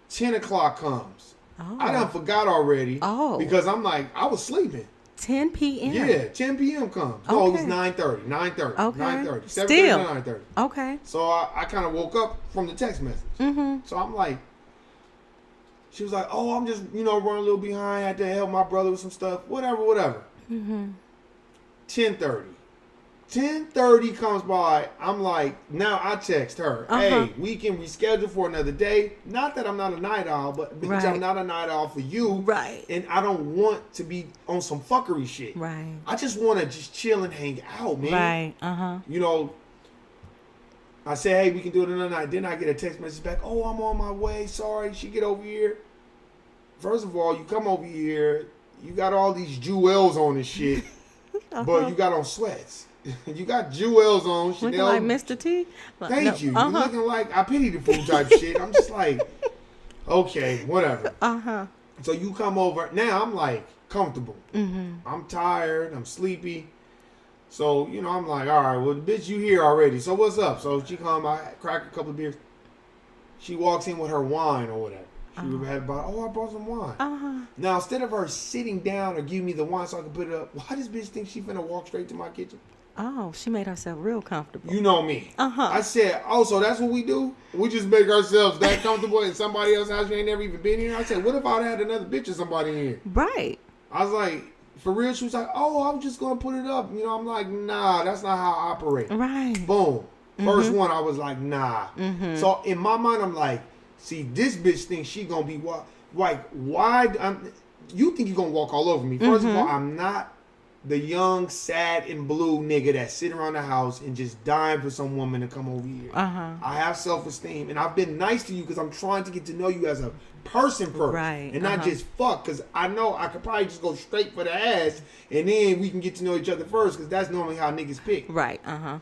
10 o'clock comes. Oh. I done forgot already. Oh. Because I'm like, I was sleeping. 10 p.m. Yeah, 10 p.m. comes. No, it was Okay. 9:30. 9:30. Okay. 9:30. 7:30 Still. to 9:30. Okay. So I kind of woke up from the text message. Mm-hmm. So I'm like, she was like, oh, I'm just, running a little behind. Had to help my brother with some stuff. Whatever. Mm-hmm. 10:30. 10:30 comes by. I'm like, now I text her, hey, we can reschedule for another day. Not that I'm not a night owl, but because Right. I'm not a night owl for you. Right. And I don't want to be on some fuckery shit. Right. I just want to just chill and hang out, man. Right. Uh-huh. I said, hey, we can do it another night. Then I get a text message back, oh, I'm on my way. Sorry, she get over here. First of all, you come over here, you got all these jewels on and shit, but you got on sweats. You got jewels on. Looking Chanel. like Mr. T? Thank you. You're looking like I pity the fool type shit. I'm just like, okay, whatever. Uh-huh. So you come over. Now I'm like comfortable. Mm-hmm. I'm tired. I'm sleepy. So, I'm like, all right, well, bitch, you here already. So what's up? So she come, I crack a couple of beers. She walks in with her wine or whatever. She had bought, I brought some wine. Uh-huh. Now, instead of her sitting down or giving me the wine so I can put it up, why does bitch think she finna walk straight to my kitchen? Oh, she made herself real comfortable. You know me. Uh-huh. I said, oh, so that's what we do? We just make ourselves that comfortable in somebody else's house. You ain't never even been here. I said, what if I'd had another bitch or somebody in here? Right. I was like, for real? She was like, oh, I'm just going to put it up. I'm like, nah, that's not how I operate. Right. Boom. First one, I was like, nah. Mm-hmm. So in my mind, I'm like, see, this bitch thinks she going to be like, why? You think you're going to walk all over me. First of all, I'm not the young, sad, and blue nigga that's sitting around the house and just dying for some woman to come over here. Uh-huh. I have self-esteem, and I've been nice to you because I'm trying to get to know you as a person first. Right. And not just fuck, because I know I could probably just go straight for the ass, and then we can get to know each other first, because that's normally how niggas pick. Right. Uh-huh.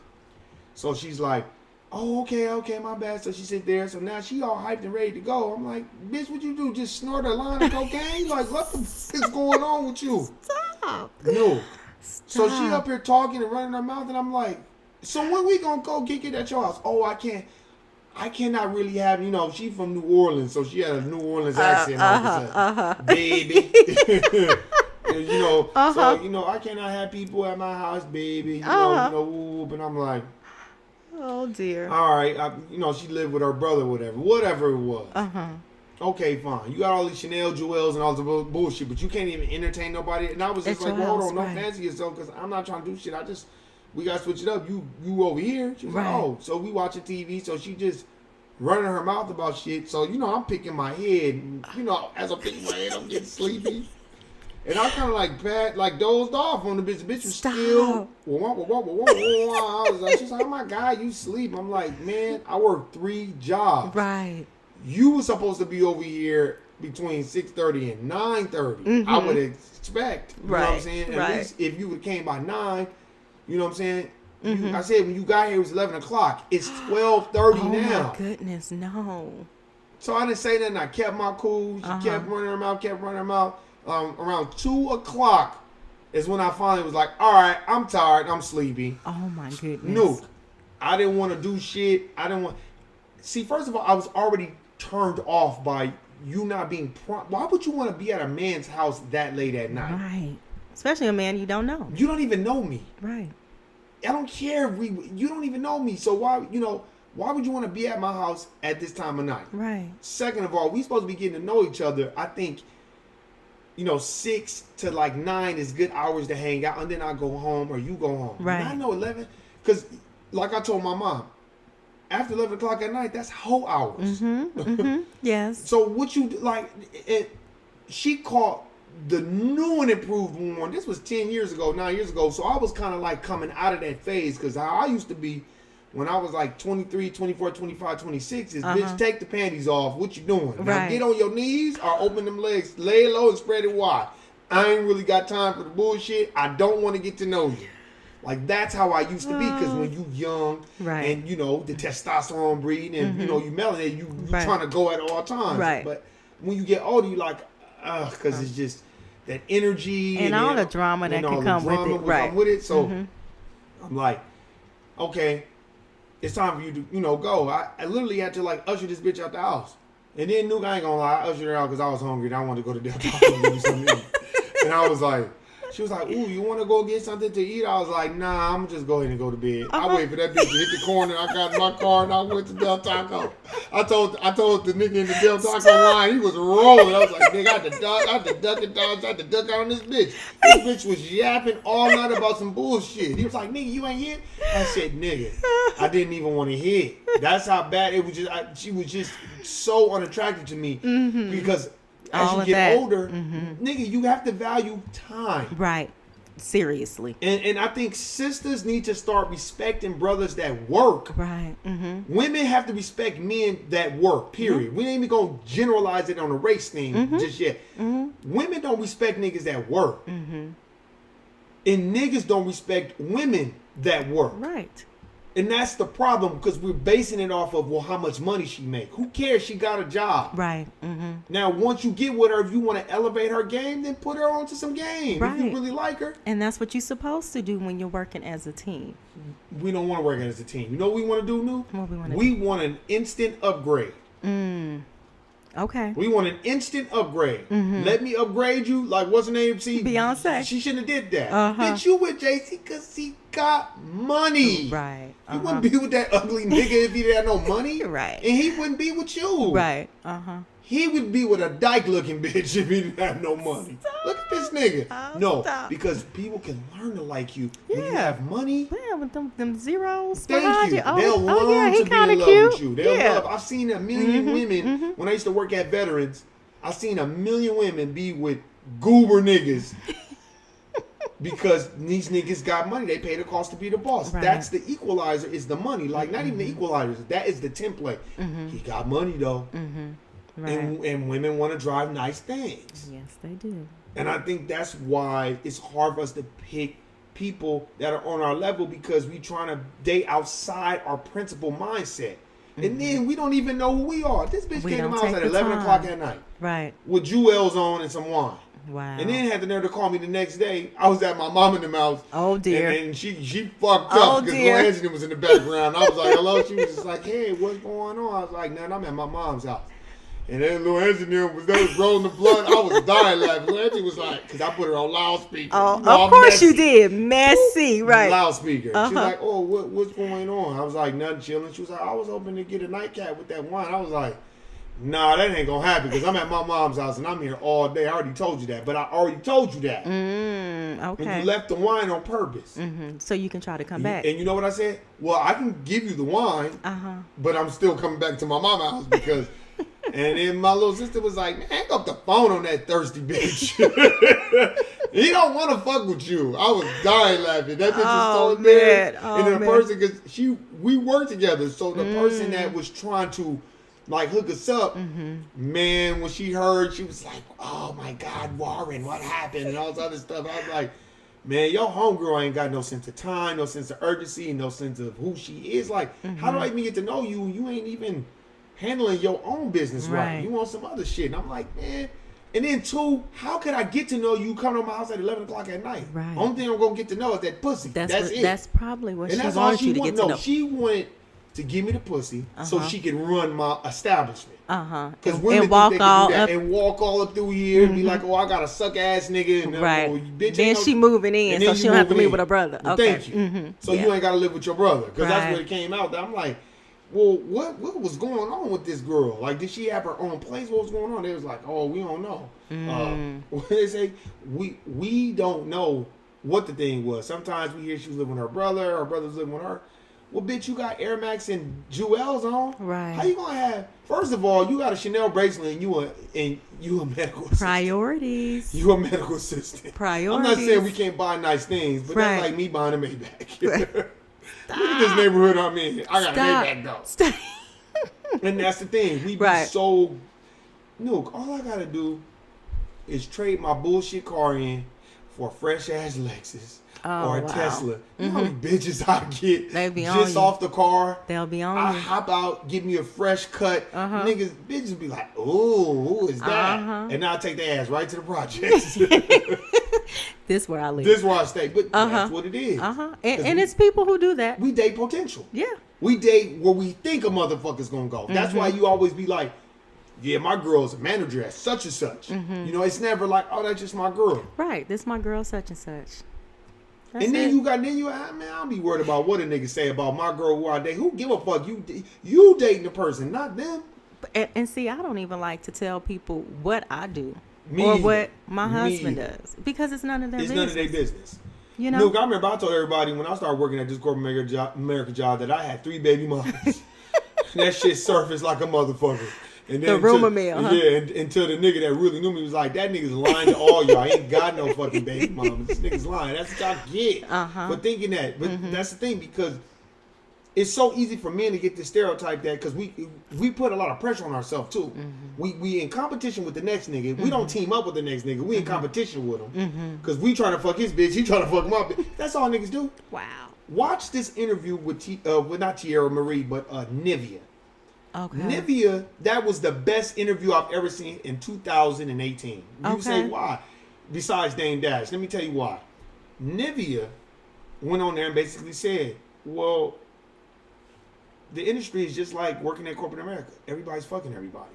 So she's like, oh, okay, my bad. So she sit there. So now she all hyped and ready to go. I'm like, bitch, what you do? Just snort a line of cocaine? Like, what the f is going on with you? Stop. No. Stop. So she up here talking and running her mouth, and I'm like, so when we gonna go kick it at your house? Oh, I cannot really have, she from New Orleans, so she had a New Orleans accent all of a sudden. Baby. So, I cannot have people at my house, baby. And I'm like, Oh, dear. all right, she lived with her brother, whatever it was. Uh-huh. Okay, fine. You got all these Chanel jewels and all the bullshit, but you can't even entertain nobody. And I was just At like, your well, hold house, on, don't right. fancy yourself, because I'm not trying to do shit. We got to switch it up. You over here. She was Right. like, oh, so we watching TV. So she just running her mouth about shit. So, I'm picking my head. And, as I'm picking my head, I'm getting sleepy. And I kind of dozed off on the bitch. The bitch was Stop. still. I was like, she's like, oh my God, you sleep. I'm like, man, I work 3 jobs. Right. You were supposed to be over here between 6:30 and 9:30. I would expect. You know what I'm saying? At Right. least if you would came by 9, you know what I'm saying? I said when you got here it was 11 o'clock. It's 12:30 Oh, now. my goodness, no. So I didn't say nothing. I kept my cool. She kept running her mouth, around 2 o'clock is when I finally was like, all right, I'm tired. I'm sleepy. Oh, my goodness. No. I didn't want to do shit. See, first of all, I was already turned off by you not being why would you want to be at a man's house that late at night? Right. Especially a man you don't know. You don't even know me. Right. I don't care if you don't even know me. So why would you want to be at my house at this time of night? Right. Second of all, we supposed to be getting to know each other. I think 6 to 9 is good hours to hang out, and then I go home or you go home. Right. And I know 11 because like I told my mom, after 11 o'clock at night, that's whole hours. Yes. So what you like? She caught the new and improved one. This was 10 years ago, 9 years ago. So I was kind of like coming out of that phase because how I used to be when I was like 23, 24, 25, 26 is, Uh-huh. bitch, take the panties off. What you doing? Now Right. get on your knees or open them legs, lay low and spread it wide. I ain't really got time for the bullshit. I don't want to get to know you. Like, that's how I used to be, because when you young Right. and, you know, the testosterone breeding and, you know, you melanated, you Right. trying to go at all times. Right. But when you get older, you like, because it's just that energy. And all the drama that can come with it. Right. Come with it. So I'm like, okay, it's time for you to, you know, go. I literally had to, like, usher this bitch out the house. And then, Nuke, I ain't gonna lie, I ushered her out because I was hungry and I wanted to go to Del Taco and do something to eat. And I was like, she was like, ooh, you want to go get something to eat? I was like, nah, I'm just go ahead and go to bed. I waited for that bitch to hit the corner. I got in my car and I went to Del Taco. I told the nigga in the Del Taco line, he was rolling. I was like, nigga, I had to duck and dodge, I had to duck out on this bitch. This bitch was yapping all night about some bullshit. He was like, nigga, you ain't hit? I said, nigga, I didn't even want to hit. That's how bad it was. Just she was just so unattractive to me because as All you of get that. older, nigga, you have to value time. Right. Seriously. And I think sisters need to start respecting brothers that work. Right. Women have to respect men that work, period. We ain't even going to generalize it on a race thing just yet. Women don't respect niggas that work. And niggas don't respect women that work. Right. And that's the problem, because we're basing it off of, well, how much money she make. Who cares? She got a job. Right. Now, once you get with her, if you want to elevate her game, then put her onto some game. Right. If you really like her. And that's what you're supposed to do when you're working as a team. We don't want to work as a team. You know what we want to do, Nu? What we want to We want an instant upgrade. Okay. We want an instant upgrade. Let me upgrade you. Like, what's her name? See, Beyonce. She shouldn't have did that. Uh-huh. Bitch, you with Jay-Z because he got money. Right. You wouldn't be with that ugly nigga if he didn't have no money. Right. And he wouldn't be with you. Right. He would be with a dyke-looking bitch if he didn't have no money. Look at this nigga. Oh, no, stop. because people can learn to like you when you Yeah. have money. Yeah, with them zeros Thank behind you. you. Oh, They'll learn yeah, he to be kind in of love cute. with you. They'll Yeah. love. I've seen a million women when I used to work at Veterans. I've seen a million women be with goober niggas because these niggas got money. They pay the cost to be the boss. Right. That's the equalizer. Is the money? Like, not even the equalizer. That is the template. He got money though, Right. and women want to drive nice things. Yes, they do. And I think that's why it's hard for us to pick people that are on our level, because we trying to date outside our principal mindset. And then we don't even know who we are. This bitch We came to don't my house take at the 11 time. o'clock at night Right. with jewels on and some wine. Wow. And then had the nerve to call me the next day. I was at my mom in the house. Oh, dear. And she fucked Oh, up because dear. Lil Anthony was in the background. I was like, hello. She was just like, hey, what's going on? I was like, man, I'm at my mom's house. And then Lil Anthony was rolling the blunt. I was dying laughing. Lil Anthony was like, because I put her on loudspeaker. Oh, You know, of I'm course you messy. did. Messy, right. Loudspeaker. Uh-huh. She's like, oh, what's going on? I was like, nothing, chilling. She was like, I was hoping to get a nightcap with that wine. I was like, nah, that ain't gonna happen because I'm at my mom's house and I'm here all day. I already told you that, but I already told you that. And Okay. you left the wine on purpose. So you can try to come back. And you know what I said? Well, I can give you the wine, but I'm still coming back to my mama's house because. And then my little sister was like, man, hang up the phone on that thirsty bitch. He don't want to fuck with you. I was dying laughing. That bitch was so embarrassed. man. And Oh, the man. person, because we worked together. So the person that was trying to like hook us up, man, when she heard, she was like, oh my God, Warren, what happened? And all this other stuff. I was like, man, your homegirl ain't got no sense of time, no sense of urgency, no sense of who she is. Like, how do I even get to know you? You ain't even handling your own business right. You want some other shit. And I'm like, man. And then two, how could I get to know you coming to my house at 11 o'clock at night? Right. Only thing I'm going to get to know is that pussy. That's it. That's probably what And she that's all wanted she you to get wanted. to No, know. she wanted to give me the pussy so she could run my establishment. Because women And walk think they can all do that up. and walk all up through here and be like, oh, I got a suck ass nigga. And, Right. Oh, bitch, Then ain't no- she moving in, and so then she you don't have to moving live in. with her brother. Well, Okay. thank you. So Yeah. you ain't got to live with your brother. Because that's Right. what it came out. I'm like, well, what was going on with this girl? Like, did she have her own place? What was going on? They was like, oh, we don't know. What they say? We don't know what the thing was. Sometimes we hear she was living with her brother was living with her. Well, bitch, you got Air Max and jewels on. Right. How you gonna have? First of all, you got a Chanel bracelet and you a medical assistant. Priorities. You a medical assistant. Priorities. I'm not saying we can't buy nice things, but Right. that's like me buying a Maybach. Look at this neighborhood I'm in. I got Stop. a Maybach though. Stop. And that's the thing. We be Right. so. Look, all I gotta do is trade my bullshit car in for a fresh ass Lexus or a wow. Tesla. You know how many bitches I get They be on just you. off the car. They'll be on I you. hop out, give me a fresh cut. Niggas, bitches be like, "Ooh, who is that?" And I'll take their ass right to the projects. This where I live. This where I stay. But that's what it is. And it's people who do that. We date potential. Yeah. We date where we think a motherfucker's gonna go. That's why you always be like, yeah, my girl's a manager at such and such. You know, it's never like, oh, that's just my girl. Right. This my girl such and such. That's And then it. man, I don't be worried about what a nigga say about my girl who I date. Who give a fuck? You dating the person, not them. And see, I don't even like to tell people what I do Me or either. what my husband Me either. does because it's none of their It's business. none of their business. You know? Look, I remember I told everybody when I started working at this corporate America job that I had 3 baby mamas. That shit surfaced like a motherfucker. And then The rumor mill, huh? Yeah, until the nigga that really knew me was like, that nigga's lying to all y'all. I ain't got no fucking baby mamas. This nigga's lying. That's what y'all get for thinking that. But that's the thing, because it's so easy for men to get this stereotype that, because we put a lot of pressure on ourselves too. We in competition with the next nigga. We don't team up with the next nigga. We in competition with him. Because we trying to fuck his bitch. He trying to fuck my bitch. That's all niggas do. Wow. Watch this interview with not Tierra Marie, but Nivea. Okay. Nivea, that was the best interview I've ever seen in 2018. You say Okay. why? Besides Dame Dash, let me tell you why. Nivea went on there and basically said, well, the industry is just like working at corporate America. Everybody's fucking everybody.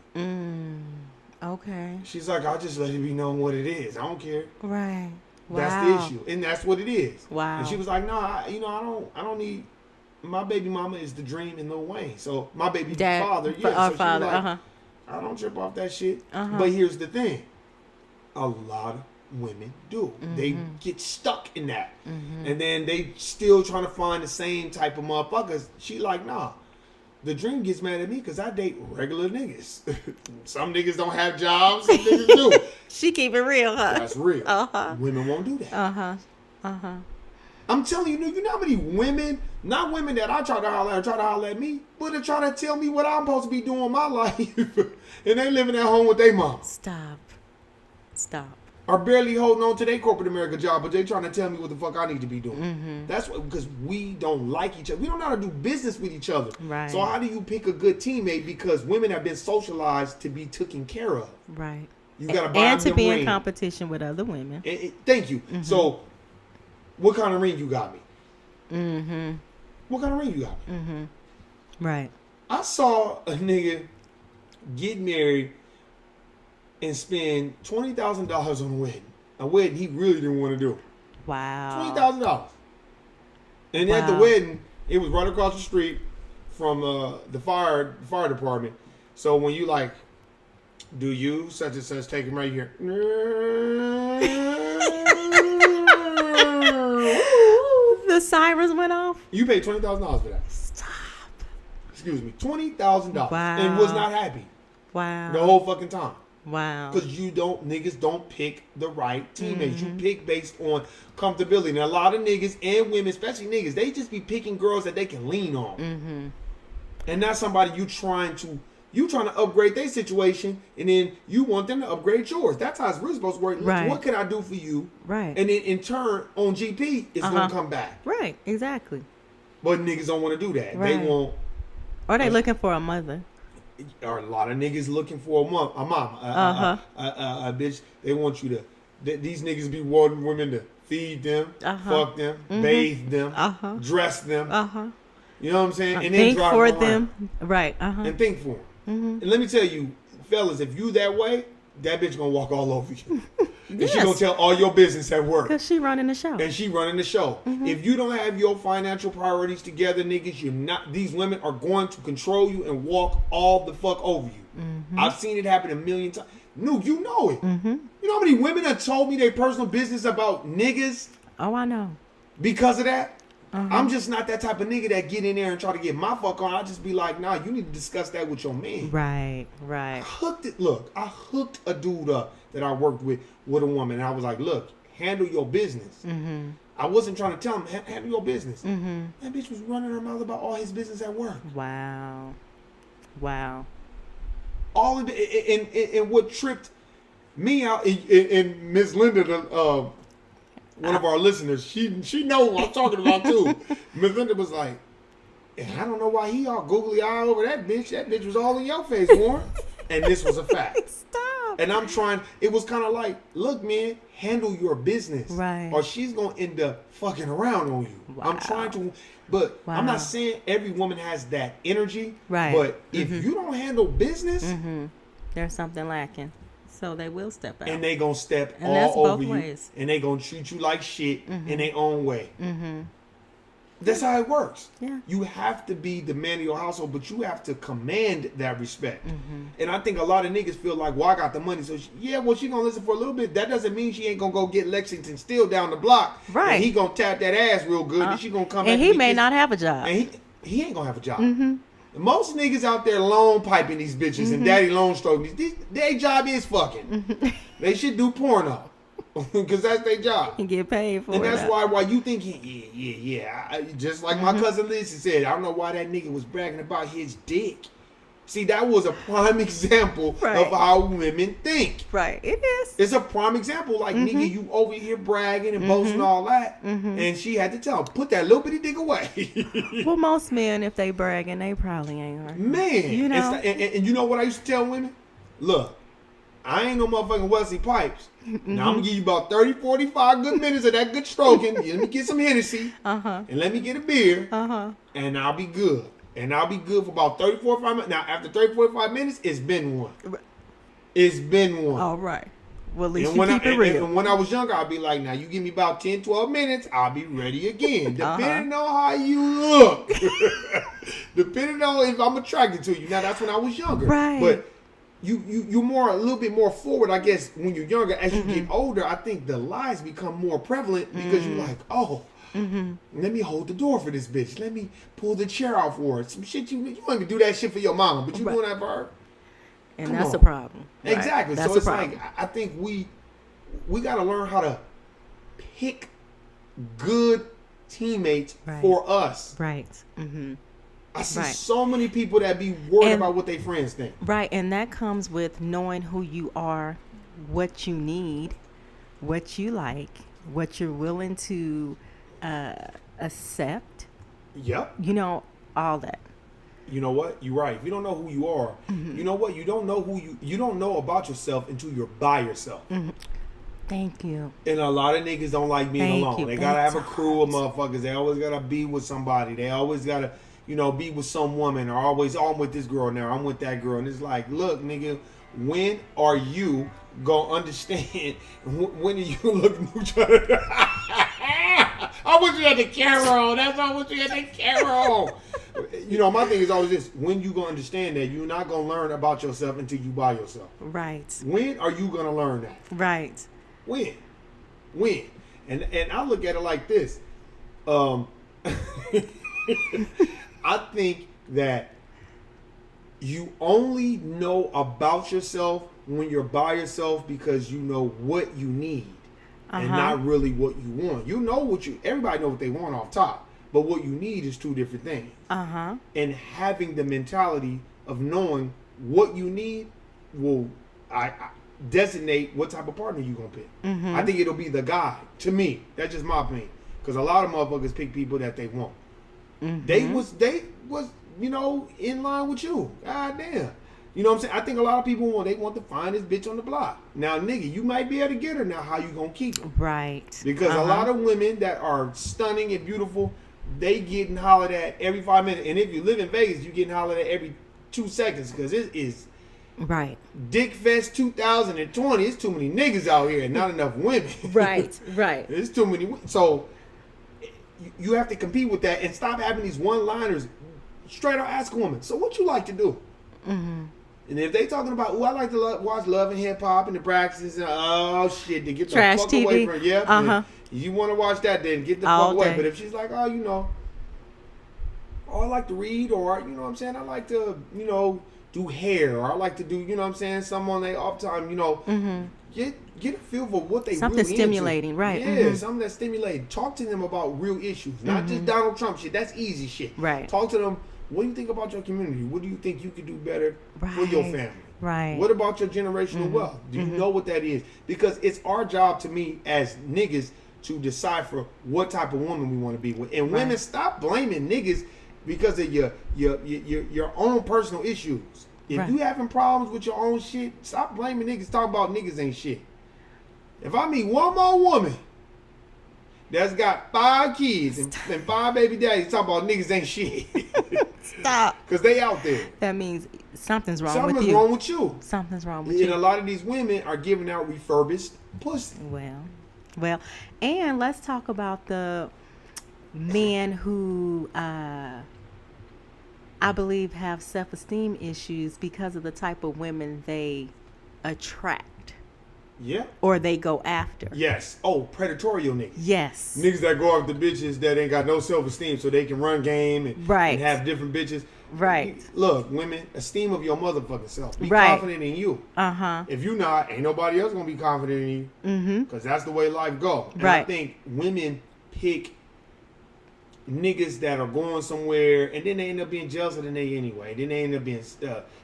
Okay. She's like, I'll just let it be known what it is. I don't care. Right. Wow. That's the issue. And that's what it is. Wow. And she was like, no, I don't need, my baby mama is the dream in Lil Wayne. So my baby father, yeah. Our so father, she was like, I don't trip off that shit. Uh-huh. But here's the thing. A lot of women do. They get stuck in that. And then they still trying to find the same type of motherfuckers. She like, nah. The dream gets mad at me because I date regular niggas. Some niggas don't have jobs. Some niggas do. She keep it real, huh? That's real. Women won't do that. I'm telling you, you know how many women, not women that I try to holler at, try to holler at me, but they try to tell me what I'm supposed to be doing in my life. And they living at home with their mom. Stop. Are barely holding on to their corporate America job, but they trying to tell me what the fuck I need to be doing. That's what, because we don't like each other. We don't know how to do business with each other. Right. So how do you pick a good teammate? Because women have been socialized to be taken care of. Right. You got to buy And them to be ring. in competition with other women. Thank you. So, what kind of ring you got me? What kind of ring you got me? Right. I saw a nigga get married and spend $20,000 on a wedding. A wedding he really didn't want to do. Wow. $20,000. And at the Wow. wedding, it was right across the street from the fire department. So when you like, do you such and such, take him right here. The sirens went off. You paid $20,000 for that. Stop. Excuse me, $20,000. Wow. And was not happy Wow. the whole fucking time. Wow. Because niggas don't pick the right teammates. You pick based on comfortability. And a lot of niggas and women, especially niggas, they just be picking girls that they can lean on. And not somebody you trying to upgrade their situation, and then you want them to upgrade yours. That's how it's really supposed to work. Right. What can I do for you? Right. And then in turn, on GP, it's going to come back. Right. Exactly. But niggas don't want to do that. Right. They want... Or they looking for a mother. Or a lot of niggas looking for a mom, a bitch. They want you to. These niggas be wanting women to feed them, fuck them, bathe them, dress them. You know what I'm saying? And think then drive for them them. Right. and think for them. And let me tell you, fellas, if you that way, that bitch gonna walk all over you. And she gonna tell all your business at work. Because she running the show. And she running the show. If you don't have your financial priorities together, niggas, you're not. These women are going to control you and walk all the fuck over you. I've seen it happen a million times. Nuke, you know it. You know how many women have told me their personal business about niggas Oh, I know. because of that? I'm just not that type of nigga that get in there and try to get my fuck on. I'll just be like, nah, you need to discuss that with your man. Right. I hooked a dude up that I worked with a woman. And I was like, look, handle your business. I wasn't trying to tell him, handle your business. Mm-hmm. That bitch was running her mouth about all his business at work. Wow. All of it, and what tripped me out, and Miss Linda, one of our listeners, she knows what I'm talking about too. Miss Linda was like, and I don't know why he all googly eye over that bitch. That bitch was all in your face, Warren. And this was a fact. Stop. And I'm trying, it was kind of like, look, man, handle your business. Right. Or she's going to end up fucking around on you. Wow. I'm trying to, but I'm not saying every woman has that energy. Right. But if you don't handle business, there's something lacking. So they will step out. and they going to step And that's all both over ways. you. And they going to treat you like shit in their own way. That's how it works. Yeah. You have to be the man of your household, but you have to command that respect. And I think a lot of niggas feel like, well, I got the money, so she going to listen for a little bit. That doesn't mean she ain't going to go get Lexington Steel down the block. Right. And he going to tap that ass real good. And she going to come back. And he may not have a job. And he ain't going to have a job. Most niggas out there loan piping these bitches and daddy loan stroking. Their job is fucking. They should do porno. Because that's their job. And get paid for it. And that's why you think just like my cousin Lizzie said, I don't know why that nigga was bragging about his dick. See, that was a prime example of how women think. Right, it is. It's a prime example. Like, nigga, you over here bragging and boasting all that. And she had to tell him, put that little bitty dick away. Well, most men, if they bragging, they probably ain't hard. Man. You know? And you know what I used to tell women? Look, I ain't no motherfucking Wesley Pipes. Now I'm gonna give you about 30, 45 good minutes of that good stroking. Let me get some Hennessy. And let me get a beer. And I'll be good. And I'll be good for about 30, 45 minutes. Now, after 30, 45 minutes, it's been one. It's been one. All right. Well, at least you keep it real. And when I was younger, I'd be like, now you give me about 10, 12 minutes, I'll be ready again. Depending on how you look. Depending on if I'm attracted to you. Now, that's when I was younger. Right. But you're a little bit more forward, I guess, when you're younger. As you get older, I think the lies become more prevalent because you're like, oh, let me hold the door for this bitch. Let me pull the chair out for her. Some shit you want to do that shit for your mama, but you doing that for her. And Come that's on. a problem. Exactly. That's so it's problem. like, I think we got to learn how to pick good teammates for us. Right. I see so many people that be worried about what their friends think. Right, and that comes with knowing who you are, what you need, what you like, what you're willing to accept. Yep. You know, all that. You know what? You're right. If you don't know who you are, you know what? You don't know you don't know about yourself until you're by yourself. Thank you. And a lot of niggas don't like being alone. They gotta have a crew of hard. motherfuckers. They always gotta be with somebody. They always gotta, be with some woman, or always, I'm with this girl now, I'm with that girl. And it's like, look, nigga, when are you gonna understand? When are you looking at each other? I want you at the camera on. That's why I want you at the camera on. My thing is always this: when you gonna understand that you're not gonna learn about yourself until you by yourself. Right. When are you gonna learn that? Right. When? And I look at it like this. I think that you only know about yourself when you're by yourself because you know what you need and not really what you want. You know everybody knows what they want off top, but what you need is two different things. And having the mentality of knowing what you need will designate what type of partner you're going to pick. I think it'll be the guy. To me, that's just my opinion. Because a lot of motherfuckers pick people that they want. They was in line with you. God damn. You know what I'm saying? I think a lot of people want the finest bitch on the block. Now, nigga, you might be able to get her. Now, how you gonna keep her? Right. Because a lot of women that are stunning and beautiful, they getting hollered at every 5 minutes. And if you live in Vegas, you getting hollered at every 2 seconds because it is right. Dick Fest 2020. It's too many niggas out here and not enough women. Right. It's too many. So you have to compete with that and stop having these one-liners. Straight up ask a woman, so what you like to do? And if they talking about, I like to watch Love and Hip Hop and the Braxtons, and oh shit, then get the Trash fuck TV. away from her. You want to watch that, then get the fuck away. But if she's like, oh, I like to read, or you know what I'm saying, I like to, do hair, or I like to do, something on their off time, Get a feel for what they something really stimulating, into. right? Yeah, something that's stimulating. Talk to them about real issues, not just Donald Trump shit. That's easy shit. Right. Talk to them. What do you think about your community? What do you think you could do better for your family? Right. What about your generational wealth? Do you know what that is? Because it's our job, to me, as niggas, to decipher what type of woman we want to be with. And women, stop blaming niggas because of your own personal issues. If you having problems with your own shit, stop blaming niggas. Talk about niggas ain't shit. If I meet one more woman that's got 5 kids and 5 baby daddies, talk about niggas ain't shit. Stop. Because they out there. That means something's wrong with you. Something's wrong with you. Something's wrong with And you. a lot of these women are giving out refurbished pussy. Well, and let's talk about the men who I believe have self-esteem issues because of the type of women they attract. Yeah. Or they go after. Yes. Oh, predatorial niggas. Yes. Niggas that go after bitches that ain't got no self-esteem so they can run game and have different bitches. Right. Look, women, esteem of your motherfucking self. Be Right. confident in you. Uh-huh. If you not, ain't nobody else gonna be confident in you. Mm-hmm. Because that's the way life go. And I Right. think women pick niggas that are going somewhere and then they end up being jealous of the nigga anyway. Then they end up being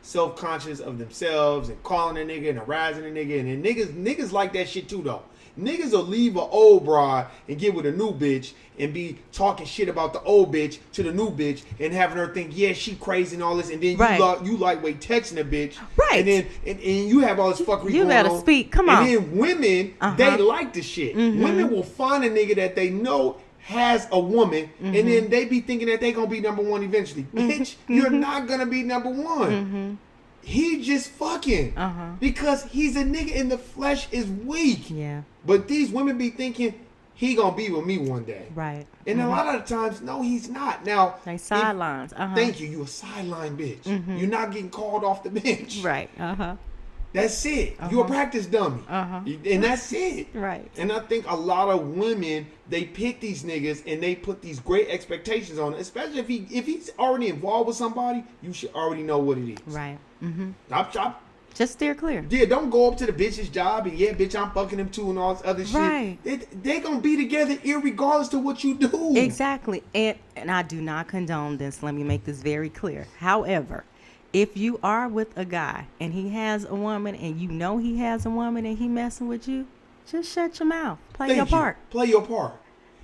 self-conscious of themselves and calling a nigga and harassing a nigga. And then niggas like that shit too, though. Niggas will leave an old broad and get with a new bitch and be talking shit about the old bitch to the new bitch and having her think, yeah, she crazy and all this. And then you lightweight texting a bitch. Right. And then and you have all this fuckery You going better on. speak. Come on. And then women, they like the shit. Women will find a nigga that they know has a woman, and then they be thinking that they gonna be number one eventually. Bitch, you're not gonna be number one. He just fucking because he's a nigga and the flesh is weak. Yeah. But these women be thinking he gonna be with me one day. Right. And a lot of the times, no, he's not. Now, They sidelines. thank you. You a sideline bitch. You're not getting called off the bench. Right. That's it. You a practice dummy. And that's it. Right. And I think a lot of women, they pick these niggas and they put these great expectations on it. Especially if he's already involved with somebody, you should already know what it is. Right. Chop. Just steer clear. Yeah, don't go up to the bitch's job and yeah, bitch, I'm fucking him too and all this other Right. shit. They gonna be together irregardless to what you do. Exactly. And I do not condone this. Let me make this very clear. However, if you are with a guy and he has a woman and you know he has a woman and he messing with you, just shut your mouth. Play your part. Play your part.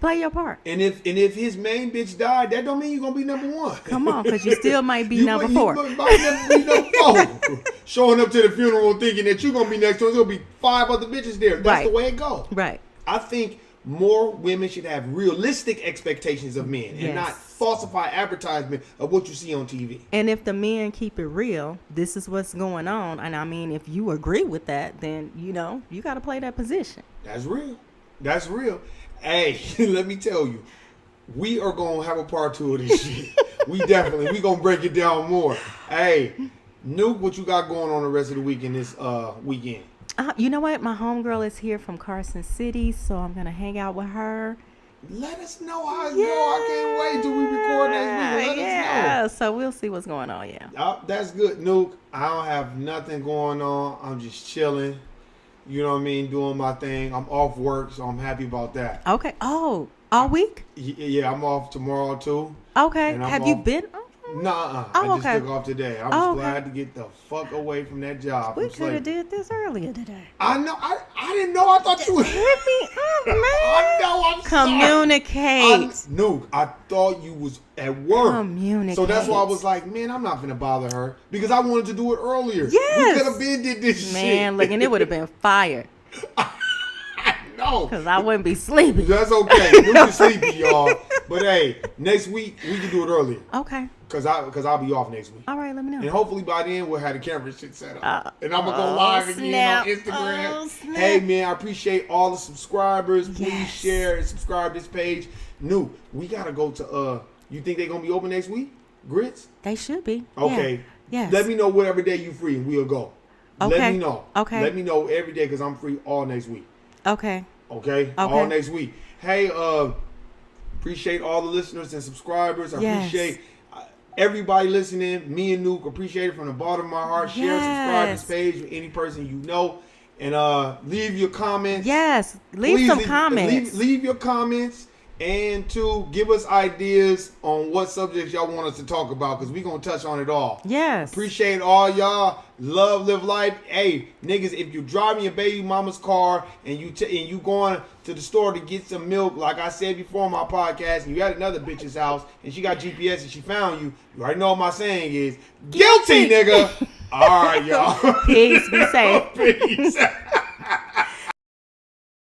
Play your part. And if his main bitch died, that don't mean you're gonna be number one. Come on, because you still might be number 4. You might never be number 4. Showing up to the funeral thinking that you're gonna be next to him. There's gonna be 5 other bitches there. That's the way it goes. Right. I think more women should have realistic expectations of men and not falsify advertisement of what you see on TV. And if the men keep it real, this is what's going on. And I mean, if you agree with that, then, you got to play that position. That's real. That's real. Hey, let me tell you, we are going to have a part 2 of this shit. We going to break it down more. Hey, Nuke, what you got going on the rest of the weekend this weekend? You know what? My homegirl is here from Carson City, so I'm going to hang out with her. Let us know how it go. I can't wait till we record next week. Let us know. So we'll see what's going on, That's good, Nuke. I don't have nothing going on. I'm just chilling. You know what I mean? Doing my thing. I'm off work, so I'm happy about that. Okay. Oh, all week? Yeah, I'm off tomorrow, too. Okay. Have you been off? Nah, I just took off today. I was glad to get the fuck away from that job. We could have did this earlier today. I know. I didn't know. I thought you would hit me up, man. I know. I'm Communicate. Nuke, I thought you was at work. Communicate. So that's why I was like, man, I'm not gonna bother her because I wanted to do it earlier. Yes. We could have been did this shit. Man, look, and it would have been fire. No. Because I wouldn't be sleepy. That's okay. We'll be sleepy, y'all. But hey, next week we can do it earlier. Okay. Cause I'll be off next week. All right, let me know. And hopefully by then we'll have the camera shit set up. And I'm gonna go live again on Instagram. Hey man, I appreciate all the subscribers. Please share and subscribe this page. We gotta go to you think they're gonna be open next week? Grits? They should be. Okay. Yeah. Yes. Let me know whatever day you free and we'll go. Okay. Let me know. Okay. Let me know every day because I'm free all next week. Okay. All next week. Hey, appreciate all the listeners and subscribers. I appreciate everybody listening. Me and Nuke appreciate it from the bottom of my heart. Share and subscribe this page with any person you know. And leave your comments. Yes, leave Please some comments. Leave your comments. And to give us ideas on what subjects y'all want us to talk about, because we're going to touch on it all. Yes. Appreciate all y'all. Love, live life. Hey, niggas, if you driving your baby mama's car and you going to the store to get some milk, like I said before on my podcast, and you at another bitch's house and she got GPS and she found you, you already know what my saying is. Guilty, nigga. All right, y'all. Peace. Be safe. Peace.